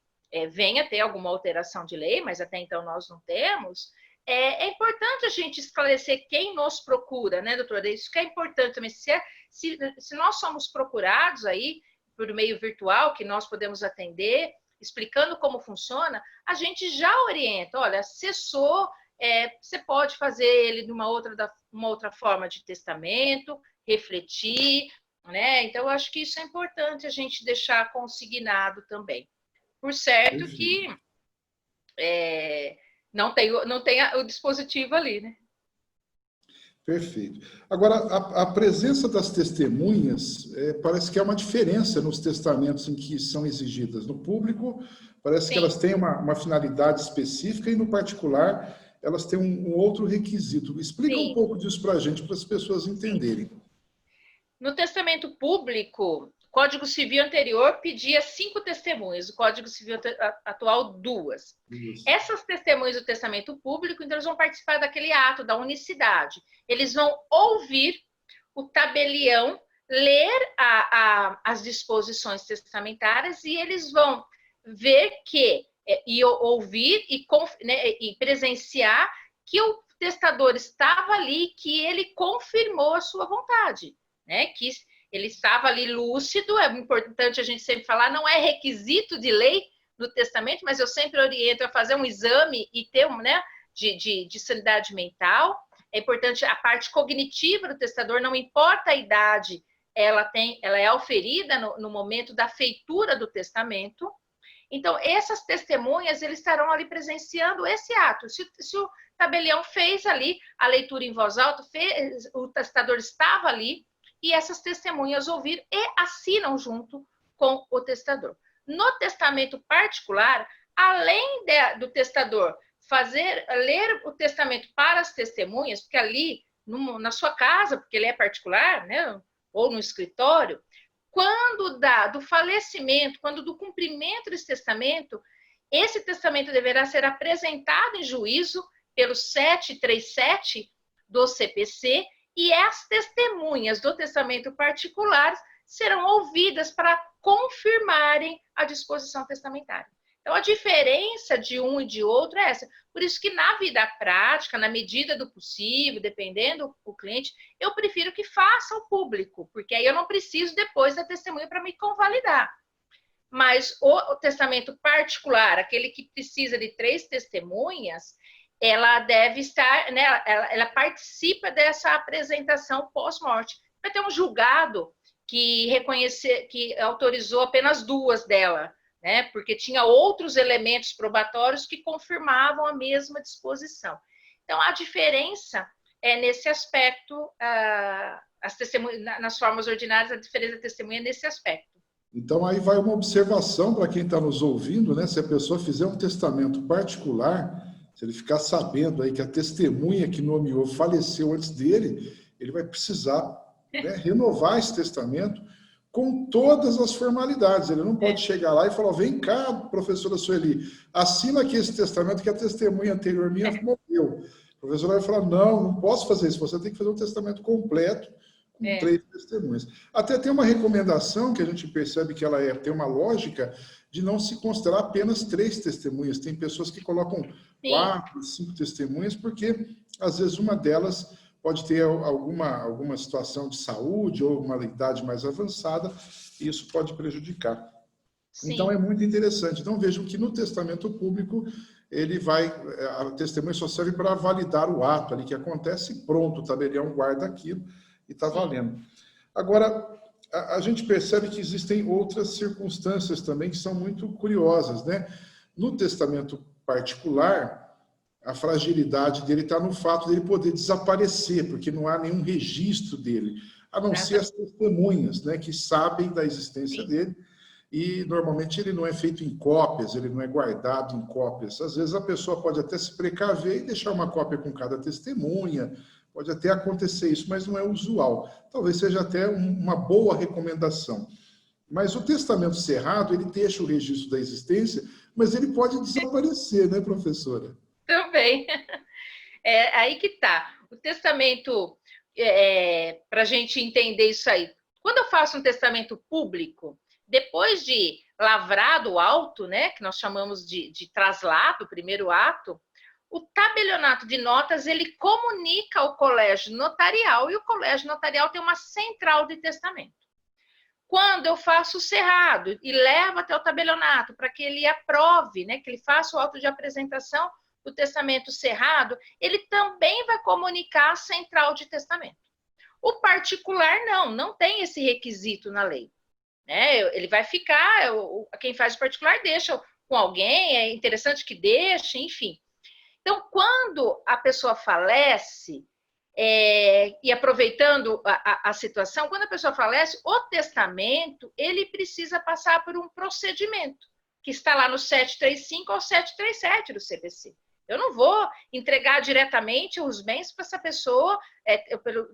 venha ter alguma alteração de lei, mas até então nós não temos... É importante a gente esclarecer quem nos procura, né, doutora? Isso que é importante também. Se nós somos procurados aí por meio virtual, que nós podemos atender, explicando como funciona, a gente já orienta. Olha, cessou, você pode fazer ele de uma outra forma de testamento, refletir, né? Então, eu acho que isso é importante a gente deixar consignado também. Por certo que... não tem o dispositivo ali, né? Perfeito. Agora, a presença das testemunhas parece que é uma diferença nos testamentos em que são exigidas. No público, parece que elas têm uma finalidade específica e, no particular, elas têm um outro requisito. Explica um pouco disso para a gente, para as pessoas entenderem. No testamento público, o Código Civil anterior pedia 5 testemunhas, o Código Civil atual 2. Essas testemunhas do testamento público, então, eles vão participar daquele ato da unicidade. Eles vão ouvir o tabelião, ler as disposições testamentárias e eles vão ver e ouvir e presenciar que o testador estava ali, que ele confirmou a sua vontade. Né, que ele estava ali lúcido, é importante a gente sempre falar, não é requisito de lei no testamento, mas eu sempre oriento a fazer um exame e ter de sanidade mental. É importante a parte cognitiva do testador, não importa a idade, ela é auferida no momento da feitura do testamento. Então, essas testemunhas, eles estarão ali presenciando esse ato. Se o tabelião fez ali a leitura em voz alta, o testador estava ali, e essas testemunhas ouviram e assinam junto com o testador. No testamento particular, além do testador ler o testamento para as testemunhas, porque ali, na sua casa, porque ele é particular, né, ou no escritório, quando do falecimento, quando do cumprimento desse testamento, esse testamento deverá ser apresentado em juízo pelo 737 do CPC, e as testemunhas do testamento particular serão ouvidas para confirmarem a disposição testamentária. Então, a diferença de um e de outro é essa. Por isso que na vida prática, na medida do possível, dependendo do cliente, eu prefiro que faça o público, porque aí eu não preciso depois da testemunha para me convalidar. mas o testamento particular, aquele que precisa de 3 testemunhas, ela deve estar, né, ela participa dessa apresentação pós-morte. Vai ter um julgado que autorizou apenas 2 dela, né, porque tinha outros elementos probatórios que confirmavam a mesma disposição. Então, a diferença é nesse aspecto, as testemunhas, nas formas ordinárias, a diferença da testemunha é nesse aspecto. Então, aí vai uma observação para quem está nos ouvindo, né? Se a pessoa fizer um testamento particular, se ele ficar sabendo aí que a testemunha que nomeou faleceu antes dele, ele vai precisar, né, renovar esse testamento com todas as formalidades. Ele não pode chegar lá e falar, vem cá, professora Sueli, assina aqui esse testamento que a testemunha anterior minha morreu. A professora vai falar, não posso fazer isso, você tem que fazer um testamento completo, com 3 testemunhas. Até tem uma recomendação que a gente percebe que ela tem uma lógica de não se considerar apenas 3 testemunhas. Tem pessoas que colocam 4, 5 testemunhas, porque às vezes uma delas pode ter alguma situação de saúde ou uma idade mais avançada, e isso pode prejudicar. Sim. Então é muito interessante. Então vejam que no testamento público a testemunha só serve para validar o ato ali que acontece, pronto, o tabelião guarda aquilo e está valendo. Agora, a gente percebe que existem outras circunstâncias também que são muito curiosas, né? No testamento particular, a fragilidade dele está no fato dele poder desaparecer, porque não há nenhum registro dele, a não ser as testemunhas, né, que sabem da existência dele, e normalmente ele não é feito em cópias, ele não é guardado em cópias. Às vezes a pessoa pode até se precaver e deixar uma cópia com cada testemunha, pode até acontecer isso, mas não é usual. Talvez seja até uma boa recomendação. Mas o testamento cerrado, ele deixa o registro da existência, mas ele pode desaparecer, né, professora? Também. Aí que tá. O testamento, para a gente entender isso aí, quando eu faço um testamento público, depois de lavrado o auto, né, que nós chamamos de traslado, o primeiro ato, o tabelionato de notas, ele comunica ao colégio notarial, e o colégio notarial tem uma central de testamento. Quando eu faço o cerrado e levo até o tabelionato para que ele aprove, né, que ele faça o auto de apresentação do testamento cerrado, ele também vai comunicar à central de testamento. O particular não tem esse requisito na lei. Né? Ele vai ficar, quem faz o particular deixa com alguém, é interessante que deixe, enfim. Então, quando a pessoa falece, e aproveitando a situação, quando a pessoa falece, o testamento, ele precisa passar por um procedimento, que está lá no 735 ou 737 do CPC. Eu não vou entregar diretamente os bens para essa pessoa, pelo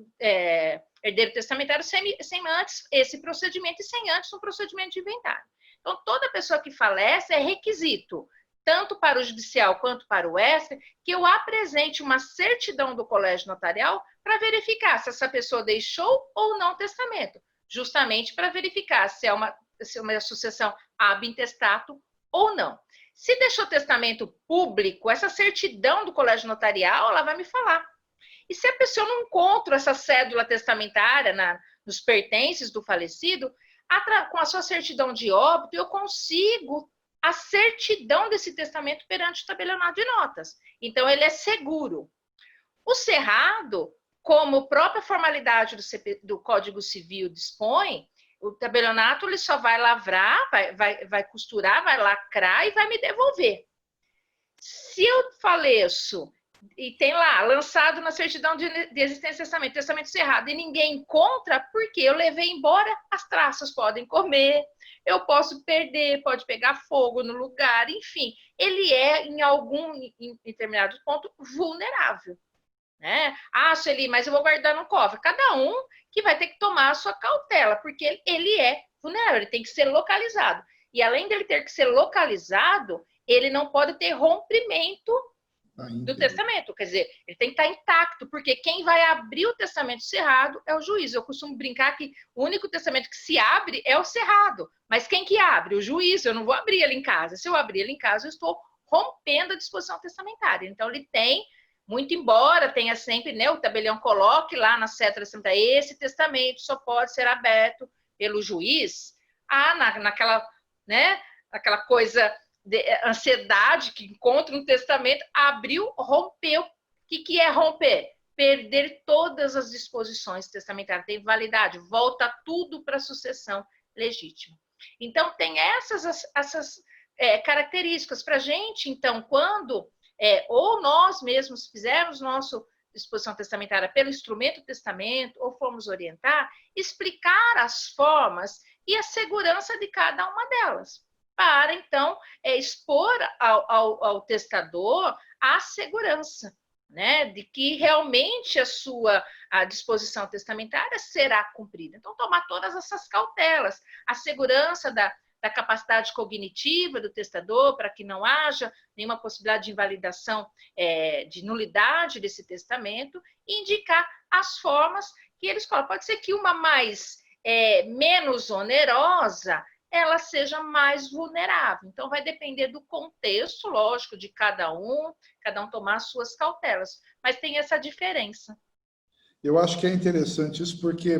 herdeiro testamentário, sem antes esse procedimento e sem antes um procedimento de inventário. Então, toda pessoa que falece é requisito, tanto para o judicial quanto para o extra, que eu apresente uma certidão do colégio notarial para verificar se essa pessoa deixou ou não testamento, justamente para verificar se é uma sucessão ab intestato ou não. Se deixou testamento público, essa certidão do colégio notarial, ela vai me falar. E se a pessoa não encontra essa cédula testamentária nos pertences do falecido, com a sua certidão de óbito, eu consigo a certidão desse testamento perante o tabelionato de notas. Então, ele é seguro. O cerrado, como a própria formalidade do Código Civil dispõe, o tabelionato ele só vai lavrar, vai costurar, vai lacrar e vai me devolver. Se eu faleço e tem lá, lançado na certidão de existência de testamento cerrado, e ninguém encontra, porque eu levei embora, as traças podem comer, eu posso perder, pode pegar fogo no lugar, enfim, ele é, em determinado ponto, vulnerável. Né? Sueli, mas eu vou guardar no cofre. Cada um que vai ter que tomar a sua cautela, porque ele é vulnerável, ele tem que ser localizado. E além dele ter que ser localizado, ele não pode ter rompimento do testamento, quer dizer, ele tem que estar intacto, porque quem vai abrir o testamento cerrado é o juiz. Eu costumo brincar que o único testamento que se abre é o cerrado, mas quem que abre? O juiz. Eu não vou abrir ele em casa. Se eu abrir ele em casa, eu estou rompendo a disposição testamentária. Então, ele tem, muito embora tenha sempre, né, o tabelião coloque lá na cédula testamentária, esse testamento só pode ser aberto pelo juiz, naquela né? Aquela coisa de ansiedade que encontra no testamento, abriu, rompeu. O que é romper? Perder todas as disposições testamentárias, tem validade, volta tudo para a sucessão legítima. Então, tem essas características para a gente, então, quando ou nós mesmos fizermos nossa disposição testamentária pelo instrumento do testamento, ou formos orientar, explicar as formas e a segurança de cada uma delas, para, então, expor ao testador a segurança, né, de que realmente a disposição testamentária será cumprida. Então, tomar todas essas cautelas, a segurança da capacidade cognitiva do testador, para que não haja nenhuma possibilidade de invalidação, de nulidade desse testamento, e indicar as formas que eles colocam. Pode ser que uma menos onerosa, ela seja mais vulnerável. Então, vai depender do contexto, lógico, de cada um tomar as suas cautelas, mas tem essa diferença. Eu acho que é interessante isso porque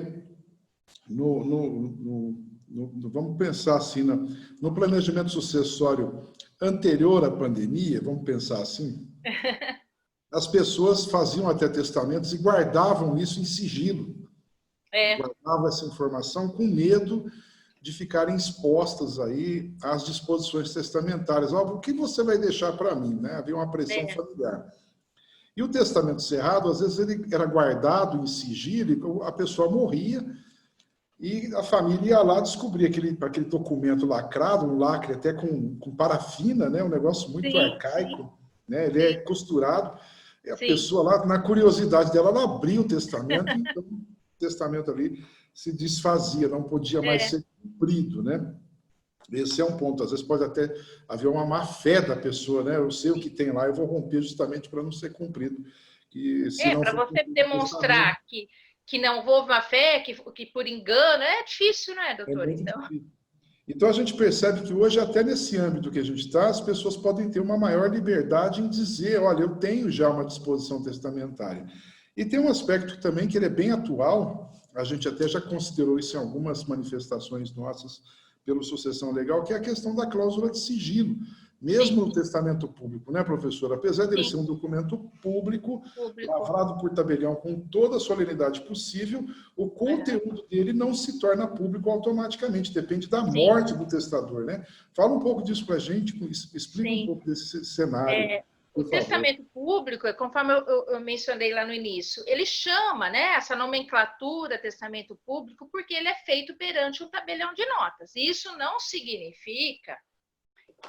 vamos pensar assim, no planejamento sucessório anterior à pandemia, vamos pensar assim, as pessoas faziam até testamentos e guardavam isso em sigilo. Guardavam essa informação com medo de ficarem expostas aí às disposições testamentárias. O que você vai deixar para mim? Né? Havia uma pressão familiar. E o testamento cerrado, às vezes, ele era guardado em sigilo, a pessoa morria e a família ia lá descobrir aquele documento lacrado, um lacre até com parafina, né? Um negócio muito arcaico, né? Ele é costurado. E a pessoa lá, na curiosidade dela, ela abria o testamento, então o testamento ali se desfazia, não podia mais ser cumprido, né? Esse é um ponto. Às vezes pode até haver uma má fé da pessoa, né? Eu sei o que tem lá, eu vou romper justamente para não ser cumprido. Para você demonstrar que não houve má fé, que por engano, é difícil, né, doutor? Então, a gente percebe que hoje, até nesse âmbito que a gente está, as pessoas podem ter uma maior liberdade em dizer, olha, eu tenho já uma disposição testamentária. E tem um aspecto também que ele é bem atual, a gente até já considerou isso em algumas manifestações nossas pelo Sucessão Legal, que é a questão da cláusula de sigilo. Mesmo no testamento público, né, professora? Apesar dele ser um documento público, lavrado por tabelião com toda a solenidade possível, o conteúdo dele não se torna público automaticamente, depende da morte do testador, né? Fala um pouco disso para a gente, explica um pouco desse cenário. O testamento público, conforme eu mencionei lá no início, ele chama, né, essa nomenclatura testamento público porque ele é feito perante um tabelião de notas. E isso não significa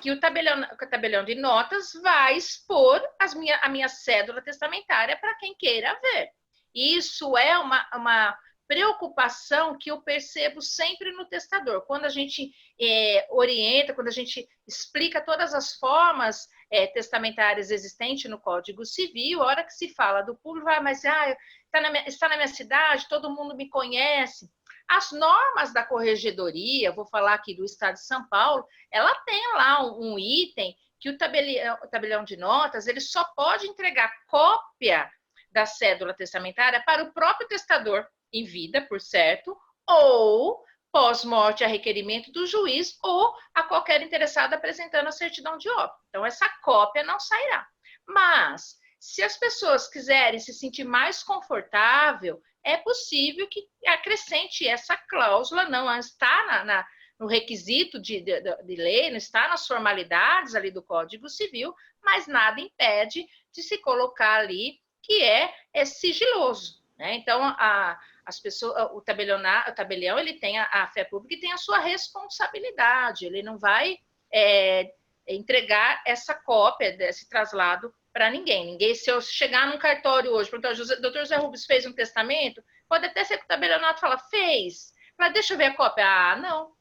que o tabelião de notas vai expor a minha cédula testamentária para quem queira ver. Isso é uma preocupação que eu percebo sempre no testador. Quando a gente orienta, quando a gente explica todas as formas testamentárias existentes no Código Civil, a hora que se fala do público, mas está na minha cidade, todo mundo me conhece. As normas da corregedoria, vou falar aqui do Estado de São Paulo, ela tem lá um item que o tabelião de notas ele só pode entregar cópia da cédula testamentária para o próprio testador em vida, por certo, ou pós-morte a requerimento do juiz ou a qualquer interessado apresentando a certidão de óbito. Então, essa cópia não sairá. Mas, se as pessoas quiserem se sentir mais confortável, é possível que acrescente essa cláusula, não está no requisito de lei, não está nas formalidades ali do Código Civil, mas nada impede de se colocar ali que é sigiloso, né? Então, as pessoas, o tabelião ele tem a fé pública e tem a sua responsabilidade, ele não vai entregar essa cópia desse traslado para ninguém. Se eu chegar num cartório hoje, perguntar, doutor José Rubens fez um testamento, pode até ser que o tabelionato fala, fez, mas deixa eu ver a cópia. Ah, não,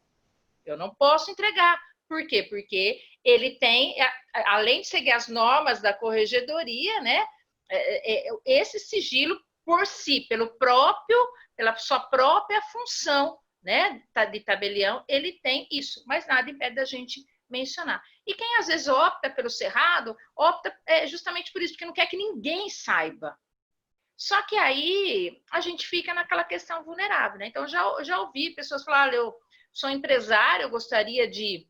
eu não posso entregar. Por quê? Porque ele tem, além de seguir as normas da corregedoria, né, esse sigilo por si, pela sua própria função, né, de tabelião, ele tem isso, mas nada impede da gente mencionar. E quem às vezes opta pelo cerrado, opta justamente por isso, porque não quer que ninguém saiba. Só que aí a gente fica naquela questão vulnerável, né? Então, já ouvi pessoas falar, eu sou empresário, eu gostaria de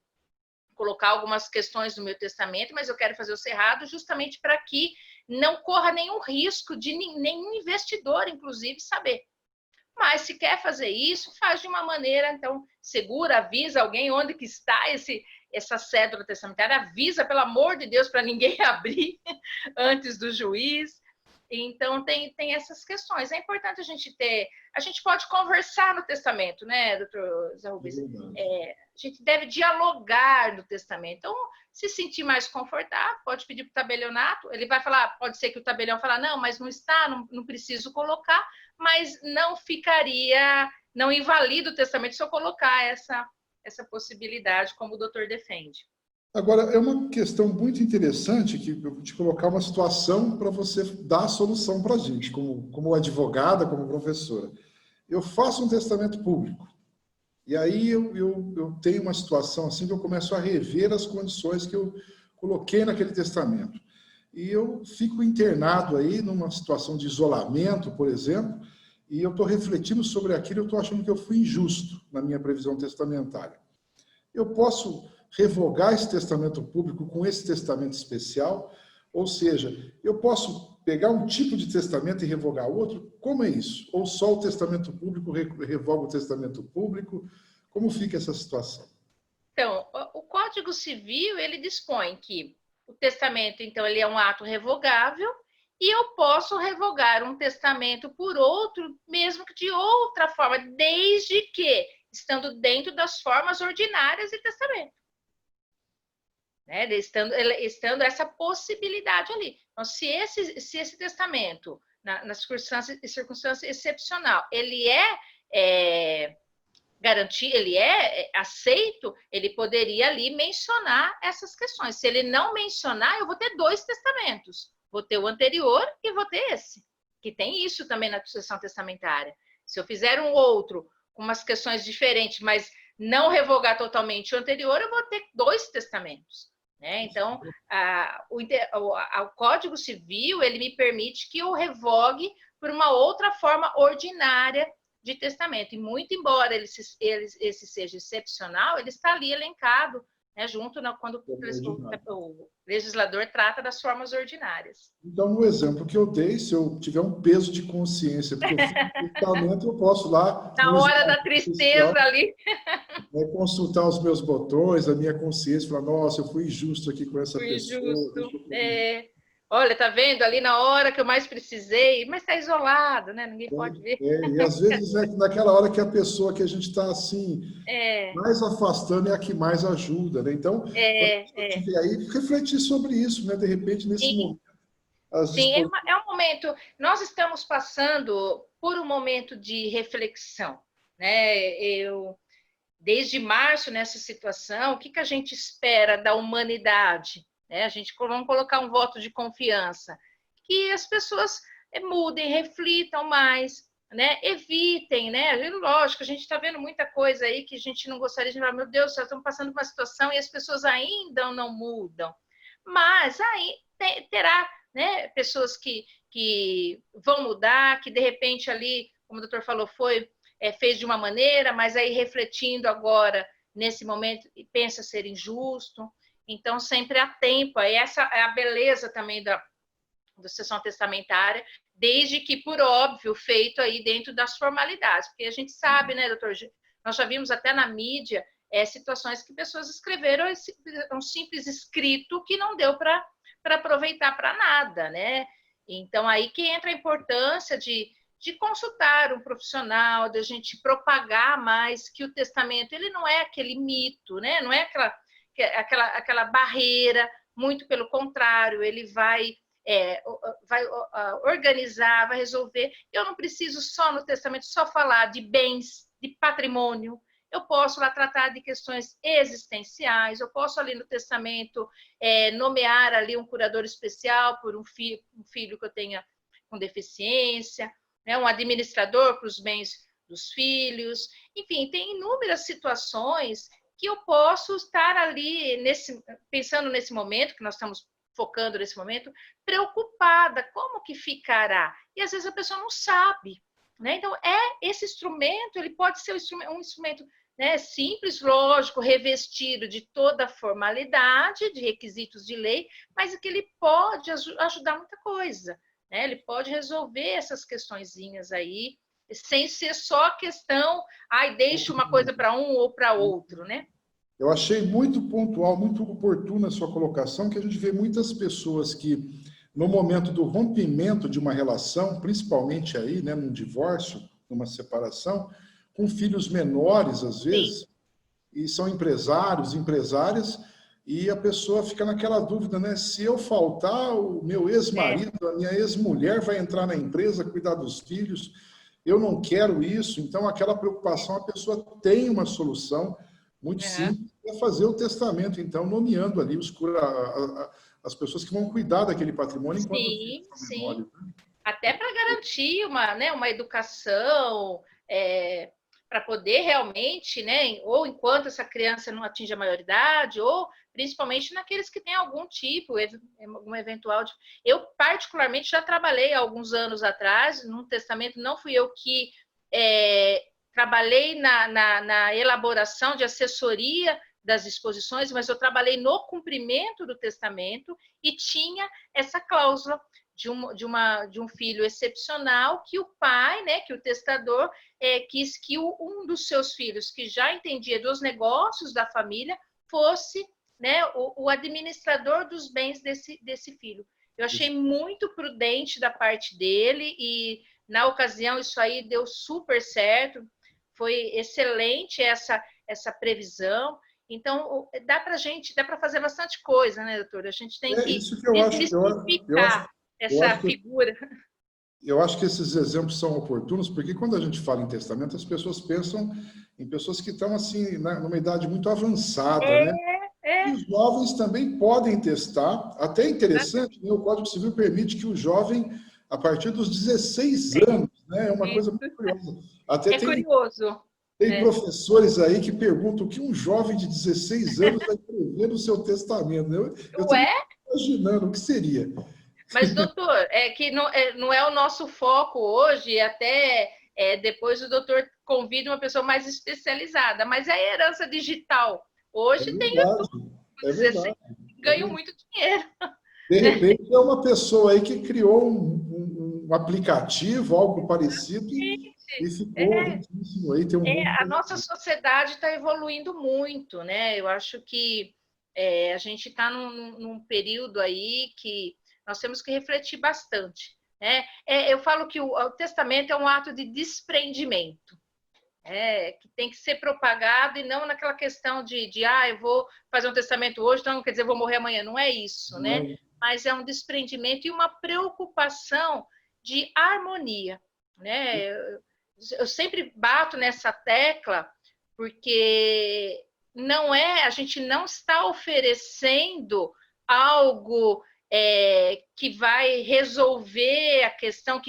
colocar algumas questões no meu testamento, mas eu quero fazer o cerrado justamente para que não corra nenhum risco de nenhum investidor, inclusive, saber. Mas se quer fazer isso, faz de uma maneira, então, segura, avisa alguém onde que está essa cédula testamentária, avisa, pelo amor de Deus, para ninguém abrir antes do juiz. Então, tem essas questões. É importante a gente ter... A gente pode conversar no testamento, né, doutor Zé Rubens? A gente deve dialogar no testamento. Então, se sentir mais confortável, pode pedir para o tabelionato. Ele vai falar, pode ser que o tabelião fale, não, mas não está, não preciso colocar, mas não ficaria, não invalida o testamento se eu colocar essa possibilidade, como o doutor defende. Agora, é uma questão muito interessante que eu vou te colocar uma situação para você dar a solução para a gente, como advogada, como professora. Eu faço um testamento público, e aí eu tenho uma situação assim que eu começo a rever as condições que eu coloquei naquele testamento. E eu fico internado aí numa situação de isolamento, por exemplo, e eu estou refletindo sobre aquilo, eu estou achando que eu fui injusto na minha previsão testamentária. Eu posso revogar esse testamento público com esse testamento especial, ou seja, eu posso pegar um tipo de testamento e revogar outro? Como é isso? Ou só o testamento público revoga o testamento público? Como fica essa situação? Então, o Código Civil, ele dispõe que o testamento, então, ele é um ato revogável e eu posso revogar um testamento por outro, mesmo que de outra forma, desde que estando dentro das formas ordinárias de testamento. Né? Estando essa possibilidade ali. Então, se esse testamento, na circunstância excepcional, ele é garantido, ele é aceito, ele poderia ali mencionar essas questões. Se ele não mencionar, eu vou ter 2 testamentos. Vou ter o anterior e vou ter esse. Que tem isso também na sucessão testamentária. Se eu fizer um outro com umas questões diferentes, mas não revogar totalmente o anterior, eu vou ter 2 testamentos. Né? Então, o Código Civil, ele me permite que eu revogue por uma outra forma ordinária de testamento. E muito embora esse seja excepcional, ele está ali elencado, né, junto quando o legislador trata das formas ordinárias. Então, no exemplo que eu dei, se eu tiver um peso de consciência, porque eu fiz um testamento, eu posso lá... Na hora da tristeza ali... consultar os meus botões, a minha consciência, falar, nossa, eu fui injusto aqui com essa pessoa. Injusto, Olha, tá vendo? Ali na hora que eu mais precisei, mas está isolado, né? Ninguém pode ver. E às vezes é naquela hora que a pessoa que a gente está assim, mais afastando é a que mais ajuda, né? Então, aí refletir sobre isso, né? De repente, nesse momento. Sim, é um momento. Nós estamos passando por um momento de reflexão, né? Desde março, nessa situação, o que a gente espera da humanidade? Né? Vamos colocar um voto de confiança, que as pessoas mudem, reflitam mais, né? Evitem, né? Lógico, a gente está vendo muita coisa aí que a gente não gostaria de falar, meu Deus, já estamos passando por uma situação e as pessoas ainda não mudam. Mas aí terá, né, pessoas que vão mudar, que de repente ali, como o doutor falou, fez de uma maneira, mas aí refletindo agora, nesse momento, pensa ser injusto. Então, sempre há tempo. E essa é a beleza também da sucessão testamentária, desde que, por óbvio, feito aí dentro das formalidades. Porque a gente sabe, né, doutor? Nós já vimos até na mídia situações que pessoas escreveram um simples escrito que não deu para aproveitar para nada, né? Então, aí que entra a importância de consultar um profissional, de a gente propagar mais que o testamento ele não é aquele mito, né? Não é aquela barreira, muito pelo contrário, ele vai organizar, vai resolver. Eu não preciso só no testamento só falar de bens, de patrimônio. Eu posso lá tratar de questões existenciais, eu posso ali no testamento nomear ali um curador especial por um filho que eu tenha com deficiência, né, um administrador para os bens dos filhos. Enfim, tem inúmeras situações que eu posso estar ali, pensando nesse momento, que nós estamos focando nesse momento, preocupada, como que ficará? E às vezes a pessoa não sabe. Né? Então, esse instrumento, ele pode ser um instrumento né, simples, lógico, revestido de toda a formalidade, de requisitos de lei, mas que ele pode ajudar muita coisa, né? Ele pode resolver essas questõezinhas aí, sem ser só a questão, ai, deixa uma coisa para um ou para outro, né? Eu achei muito pontual, muito oportuna a sua colocação, que a gente vê muitas pessoas que, no momento do rompimento de uma relação, principalmente aí, né, num divórcio, numa separação, com filhos menores, às vezes, Sim. e são empresários, empresárias, e a pessoa fica naquela dúvida, né? Se eu faltar, o meu ex-marido, a minha ex-mulher vai entrar na empresa, cuidar dos filhos, eu não quero isso. Então, aquela preocupação, a pessoa tem uma solução muito simples, é fazer o testamento, então, nomeando ali as pessoas que vão cuidar daquele patrimônio enquanto os filhos Sim, são sim. menores. Né? Até para garantir uma, né, uma educação, para poder realmente, né, ou enquanto essa criança não atinge a maioridade, ou principalmente naqueles que têm algum tipo, algum eventual. Eu, particularmente, já trabalhei alguns anos atrás, num testamento, não fui eu que trabalhei na elaboração de assessoria das disposições, mas eu trabalhei no cumprimento do testamento e tinha essa cláusula de um filho excepcional que o pai, né, que o testador, quis que um dos seus filhos, que já entendia dos negócios da família, fosse, né, o administrador dos bens desse filho. Eu achei muito prudente da parte dele e, na ocasião, isso aí deu super certo. Foi excelente essa previsão. Então, dá para fazer bastante coisa, né, doutora? A gente tem É que isso que eu acho. desmistificar Eu essa acho que figura. Eu acho que esses exemplos são oportunos, porque quando a gente fala em testamento, as pessoas pensam em pessoas que estão assim, numa idade muito avançada, né? E os jovens também podem testar. Até interessante, né? O Código Civil permite que o jovem, a partir dos 16 anos, né? É uma coisa muito curiosa. Até É curioso. tem professores aí que perguntam o que um jovem de 16 anos vai escrever no seu testamento. Né? Eu Ué? também estou imaginando o que seria. Mas, doutor, é que não é o nosso foco hoje, até depois o doutor convida uma pessoa mais especializada, mas é a herança digital. É Hoje tem verdade, YouTube, é 16 verdade. É ganham verdade. muito dinheiro. De Né? repente, é uma pessoa aí que criou um aplicativo, algo parecido, e ficou riquíssimo aí, tem um mundo. A nossa sociedade está evoluindo muito, né? Eu acho que a gente está num período aí que nós temos que refletir bastante. Né? Eu falo que o testamento é um ato de desprendimento, que tem que ser propagado e não naquela questão de eu vou fazer um testamento hoje, então quer dizer, eu vou morrer amanhã. Não é isso, né? Mas é um desprendimento e uma preocupação de harmonia, né? Eu sempre bato nessa tecla porque a gente não está oferecendo algo que vai resolver a questão,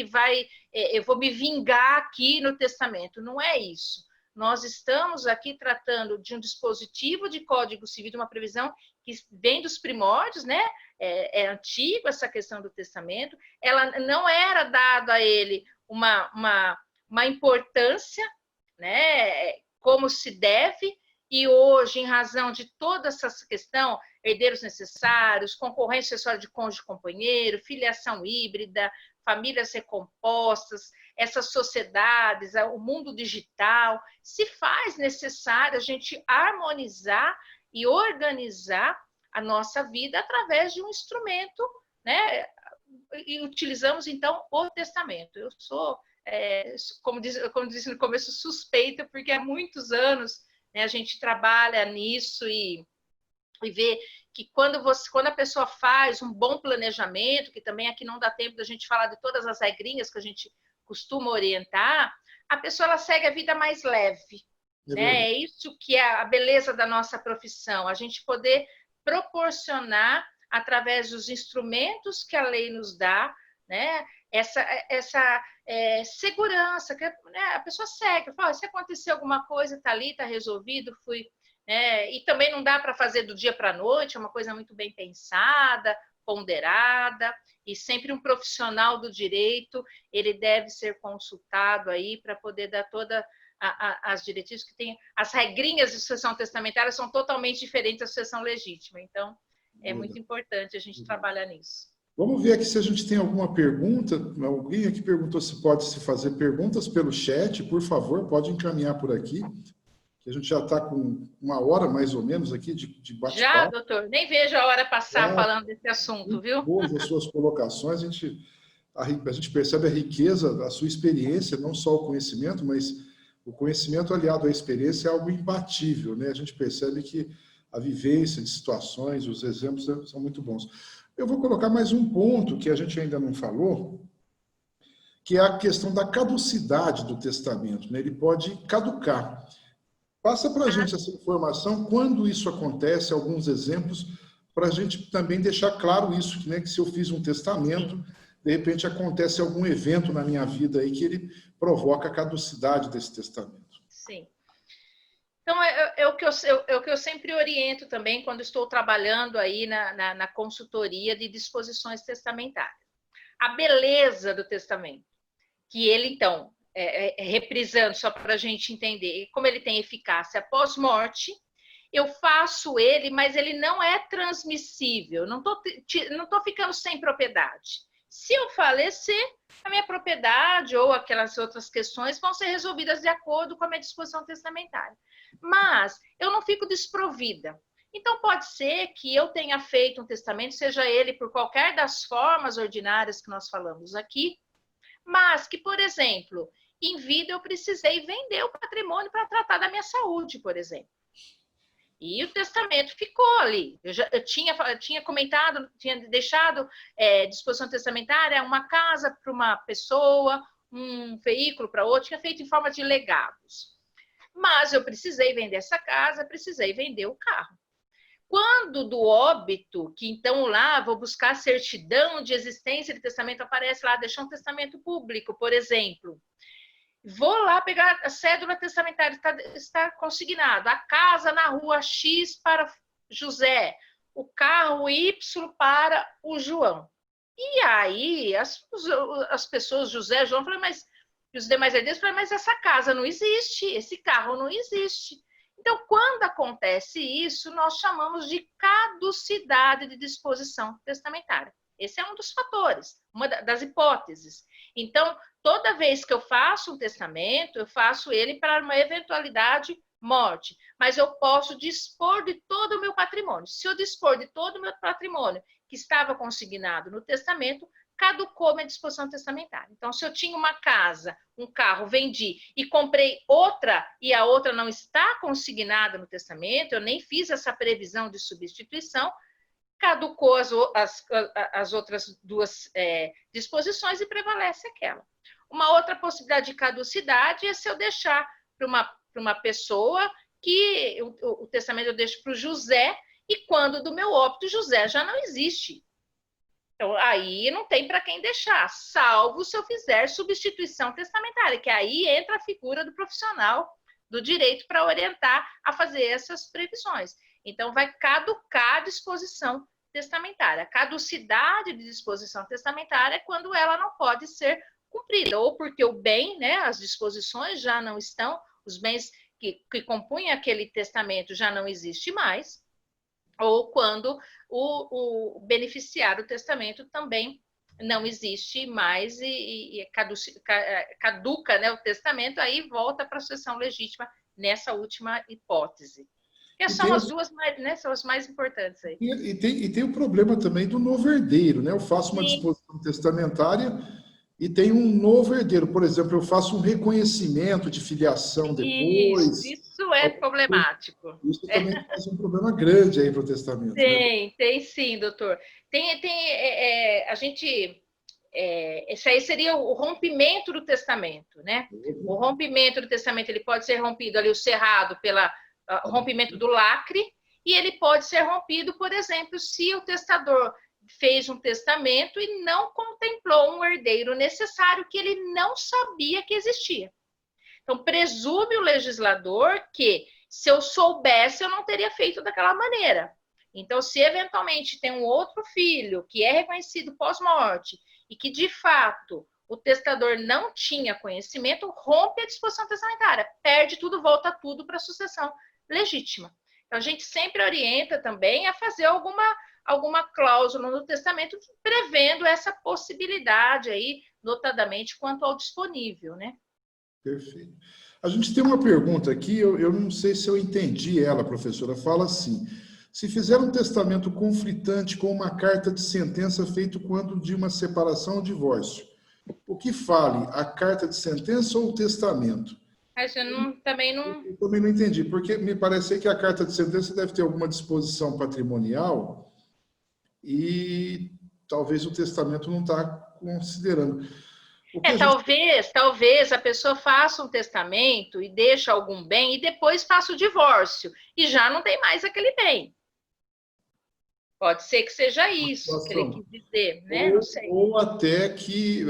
eu vou me vingar aqui no testamento. Não é isso. Nós estamos aqui tratando de um dispositivo de Código Civil, de uma previsão que vem dos primórdios, né? É antigo essa questão do testamento. Ela não era dado a ele uma importância, né, como se deve, e hoje, em razão de toda essa questão, herdeiros necessários, concorrência acessória de cônjuge companheiro, filiação híbrida, famílias recompostas, essas sociedades, o mundo digital, se faz necessário a gente harmonizar e organizar a nossa vida através de um instrumento, né? E utilizamos, então, o testamento. Eu sou como disse no começo, suspeita, porque há muitos anos, né, a gente trabalha nisso e vê que quando a pessoa faz um bom planejamento, que também aqui não dá tempo da gente falar de todas as regrinhas que a gente costuma orientar, a pessoa ela segue a vida mais leve. Né? É isso que é a beleza da nossa profissão, a gente poder proporcionar, através dos instrumentos que a lei nos dá, né, essa segurança, que né, a pessoa segue, fala, se acontecer alguma coisa, está ali, está resolvido, fui. E também não dá para fazer do dia para a noite, é uma coisa muito bem pensada, ponderada, e sempre um profissional do direito, ele deve ser consultado aí para poder dar toda as diretrizes, que tem as regrinhas de sucessão testamentária são totalmente diferentes da sucessão legítima. Então, é muito importante a gente trabalhar nisso. Vamos ver aqui se a gente tem alguma pergunta. Alguém aqui perguntou se pode se fazer perguntas pelo chat. Por favor, pode encaminhar por aqui. A gente já está com 1 hora, mais ou menos, aqui de bate-papo. Já, doutor? Nem vejo a hora passar falando desse assunto, viu? Boas as suas colocações. A gente percebe a riqueza da sua experiência, não só o conhecimento, mas o conhecimento aliado à experiência é algo imbatível, né? A gente percebe que a vivência de situações, os exemplos são muito bons. Eu vou colocar mais um ponto que a gente ainda não falou, que é a questão da caducidade do testamento, né? Ele pode caducar. Passa para a gente essa informação, quando isso acontece, alguns exemplos, para a gente também deixar claro isso, né? Que se eu fiz um testamento, de repente acontece algum evento na minha vida aí que ele provoca a caducidade desse testamento. Sim. Então, é o que eu sempre oriento também quando estou trabalhando aí na consultoria de disposições testamentárias. A beleza do testamento, que ele, então, reprisando, só para a gente entender, como ele tem eficácia após morte, eu faço ele, mas ele não é transmissível, não tô ficando sem propriedade. Se eu falecer, a minha propriedade ou aquelas outras questões vão ser resolvidas de acordo com a minha disposição testamentária. Mas eu não fico desprovida. Então, pode ser que eu tenha feito um testamento, seja ele por qualquer das formas ordinárias que nós falamos aqui, mas que, por exemplo, em vida eu precisei vender o patrimônio para tratar da minha saúde, por exemplo. E o testamento ficou ali. Eu tinha comentado, tinha deixado disposição testamentária uma casa para uma pessoa, um veículo para outra, tinha feito em forma de legados. Mas eu precisei vender essa casa, precisei vender o carro. Quando do óbito, que então lá vou buscar certidão de existência de testamento, aparece lá, deixou um testamento público, por exemplo. Vou lá pegar a cédula testamentária, está consignado. A casa na rua X para José, o carro Y para o João. E aí as pessoas, José, João, falaram, mas os demais herdeiros falaram, mas essa casa não existe, esse carro não existe. Então, quando acontece isso, nós chamamos de caducidade de disposição testamentária. Esse é um dos fatores, uma das hipóteses. Então, toda vez que eu faço um testamento, eu faço ele para uma eventualidade morte, mas eu posso dispor de todo o meu patrimônio. Se eu dispor de todo o meu patrimônio que estava consignado no testamento, caducou minha disposição testamentária. Então, se eu tinha uma casa, um carro, vendi e comprei outra e a outra não está consignada no testamento, eu nem fiz essa previsão de substituição, caducou as outras duas disposições e prevalece aquela. Uma outra possibilidade de caducidade é se eu deixar para uma pessoa que o testamento eu deixo para o José e quando do meu óbito, José já não existe. Então, aí não tem para quem deixar, salvo se eu fizer substituição testamentária, que aí entra a figura do profissional do direito para orientar a fazer essas previsões. Então, vai caducar a disposição testamentária. A caducidade de disposição testamentária é quando ela não pode ser cumprida, ou porque o bem, né, as disposições já não estão, os bens que compunham aquele testamento já não existe mais, ou quando o beneficiário do testamento também não existe mais e caduca, né, o testamento, aí volta para a sucessão legítima nessa última hipótese. Que são as duas mais, né, são as mais importantes aí. E tem o problema também do novo herdeiro, né? Eu faço uma disposição testamentária e tem um novo herdeiro. Por exemplo, eu faço um reconhecimento de filiação depois. Isso é problemático. Isso também faz um problema grande aí para o testamento. Tem sim, doutor. A gente... isso aí seria o rompimento do testamento, né? O rompimento do testamento, ele pode ser rompido ali, o cerrado, pelo rompimento do lacre, e ele pode ser rompido, por exemplo, se o testador fez um testamento e não contemplou um herdeiro necessário que ele não sabia que existia. Então, presume o legislador que, se eu soubesse, eu não teria feito daquela maneira. Então, se eventualmente tem um outro filho que é reconhecido pós-morte e que, de fato, o testador não tinha conhecimento, rompe a disposição testamentária, perde tudo, volta tudo para a sucessão legítima. Então, a gente sempre orienta também a fazer alguma cláusula no testamento prevendo essa possibilidade aí, notadamente quanto ao disponível, né? Perfeito. A gente tem uma pergunta aqui, eu não sei se eu entendi ela, professora. Fala assim: se fizer um testamento conflitante com uma carta de sentença feito quando de uma separação ou divórcio, o que fale, a carta de sentença ou o testamento? Mas eu também não... Eu também não entendi, porque me parece que a carta de sentença deve ter alguma disposição patrimonial e talvez o testamento não está considerando. Talvez a pessoa faça um testamento e deixe algum bem e depois faça o divórcio e já não tem mais aquele bem. Pode ser que seja isso que ele quis dizer, né? Não sei. Ou até que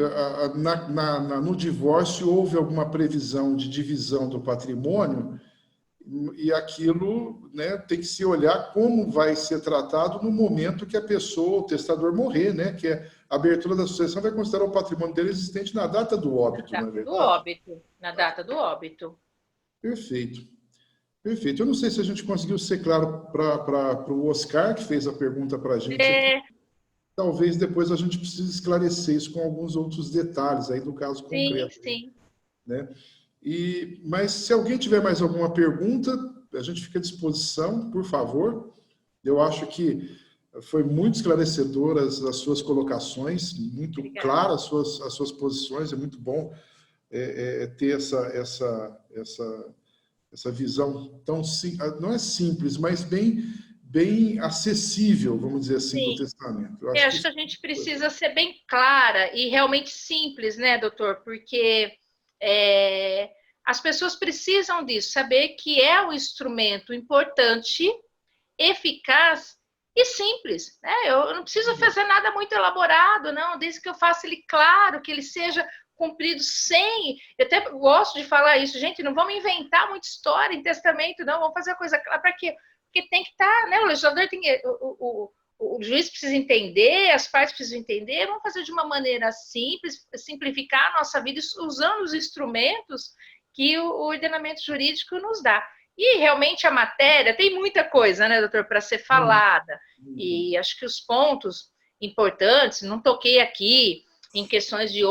no divórcio houve alguma previsão de divisão do patrimônio e aquilo, né, tem que se olhar como vai ser tratado no momento que a pessoa, o testador, morrer, né? Que a abertura da sucessão vai considerar o patrimônio dele existente na data do óbito, não é verdade? Na data do óbito. Perfeito. Perfeito. Eu não sei se a gente conseguiu ser claro para o Oscar, que fez a pergunta para a gente aqui. Talvez depois a gente precise esclarecer isso com alguns outros detalhes aí do caso concreto. Sim. Né? Mas se alguém tiver mais alguma pergunta, a gente fica à disposição, por favor. Eu acho que foi muito esclarecedoras as suas colocações, muito claras as suas posições, é muito bom ter essa visão tão não é simples, mas bem acessível, vamos dizer assim, do testamento. Eu acho que a gente precisa ser bem clara e realmente simples, né, doutor? Porque as pessoas precisam disso, saber que é um instrumento importante, eficaz e simples, né? Eu não preciso fazer nada muito elaborado, não, desde que eu faça ele claro, que ele seja cumprido sem... Eu até gosto de falar isso, gente, não vamos inventar muita história em testamento, não, vamos fazer a coisa clara, para quê? Porque tem que estar, né? O legislador tem que... O juiz precisa entender, as partes precisam entender, vamos fazer de uma maneira simples, simplificar a nossa vida usando os instrumentos que o ordenamento jurídico nos dá. E realmente a matéria tem muita coisa, né, doutor, para ser falada. E acho que os pontos importantes, não toquei aqui em questões de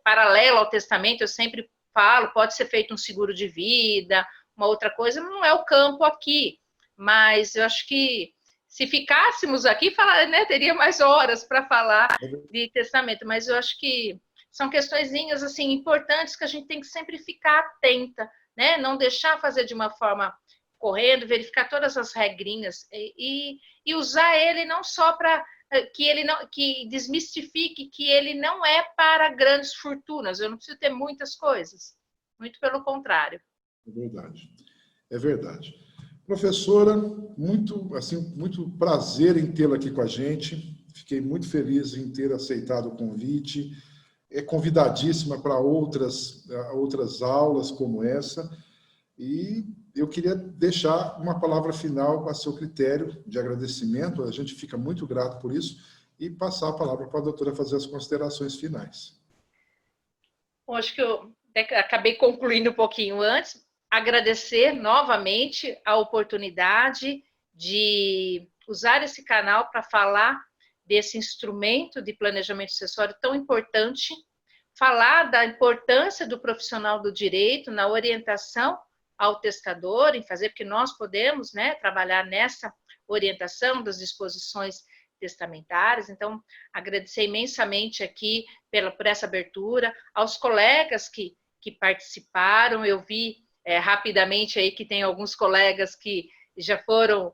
paralelo ao testamento, eu sempre falo, pode ser feito um seguro de vida, uma outra coisa, não é o campo aqui. Mas eu acho que se ficássemos aqui, né, teria mais horas para falar de testamento, mas eu acho que são questõezinhas assim, importantes que a gente tem que sempre ficar atenta, né? Não deixar fazer de uma forma correndo, verificar todas as regrinhas e usar ele não só para que desmistifique que ele não é para grandes fortunas, eu não preciso ter muitas coisas, muito pelo contrário. É verdade, é verdade. Professora, muito prazer em tê-la aqui com a gente. Fiquei muito feliz em ter aceitado o convite. É convidadíssima para outras aulas como essa. E eu queria deixar uma palavra final a seu critério de agradecimento. A gente fica muito grato por isso. E passar a palavra para a doutora fazer as considerações finais. Bom, acho que eu acabei concluindo um pouquinho antes. Agradecer novamente a oportunidade de usar esse canal para falar desse instrumento de planejamento sucessório tão importante, falar da importância do profissional do direito na orientação ao testador, em fazer, porque nós podemos, né, trabalhar nessa orientação das disposições testamentárias. Então, agradecer imensamente aqui por essa abertura, aos colegas que participaram. Eu vi rapidamente aí que tem alguns colegas que já foram,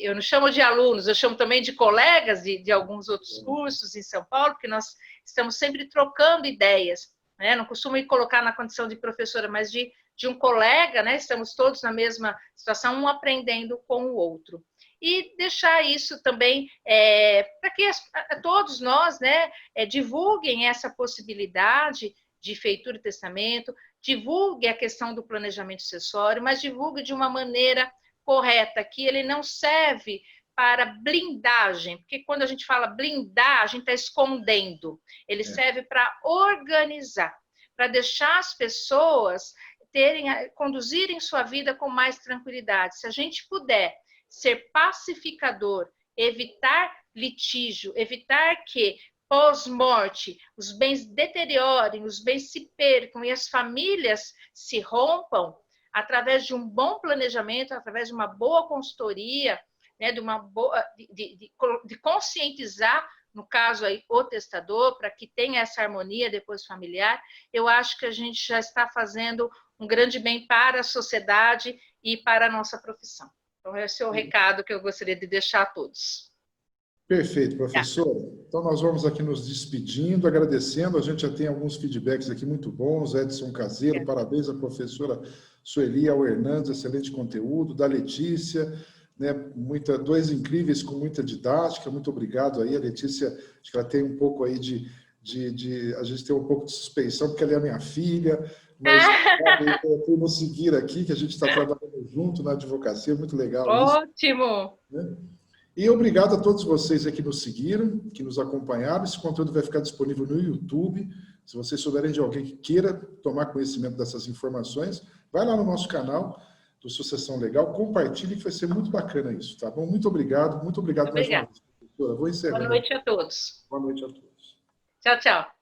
eu não chamo de alunos, eu chamo também de colegas de alguns outros cursos em São Paulo, porque nós estamos sempre trocando ideias, né? Não costumo me colocar na condição de professora, mas de um colega, né? Estamos todos na mesma situação, um aprendendo com o outro. E deixar isso também para que todos nós, né, divulguem essa possibilidade de feitura de testamento, divulgue a questão do planejamento sucessório, mas divulgue de uma maneira correta, que ele não serve para blindagem, porque quando a gente fala blindar, a gente está escondendo. Ele serve para organizar, para deixar as pessoas conduzirem sua vida com mais tranquilidade. Se a gente puder ser pacificador, evitar litígio, evitar que pós-morte os bens deteriorem, os bens se percam e as famílias se rompam, através de um bom planejamento, através de uma boa consultoria, né, de conscientizar, no caso aí, o testador, para que tenha essa harmonia depois familiar, eu acho que a gente já está fazendo um grande bem para a sociedade e para a nossa profissão. Então, esse é o recado que eu gostaria de deixar a todos. Perfeito, professora. Então, nós vamos aqui nos despedindo, agradecendo. A gente já tem alguns feedbacks aqui muito bons. Edson Caseiro, parabéns à professora Sueli, ao Hernandes, excelente conteúdo. Da Letícia, né, dois incríveis com muita didática. Muito obrigado aí. A Letícia, acho que ela tem um pouco aí a gente tem um pouco de suspeição, porque ela é a minha filha, mas vamos seguir aqui, que a gente está trabalhando junto na advocacia. Muito legal isso. Ótimo! Né? E obrigado a todos vocês que nos seguiram, que nos acompanharam. Esse conteúdo vai ficar disponível no YouTube. Se vocês souberem de alguém que queira tomar conhecimento dessas informações, vai lá no nosso canal do Sucessão Legal, compartilhe, que vai ser muito bacana isso, tá bom? Muito obrigado mais uma vez, professora. Vou encerrar. Boa noite a todos. Boa noite a todos. Tchau, tchau.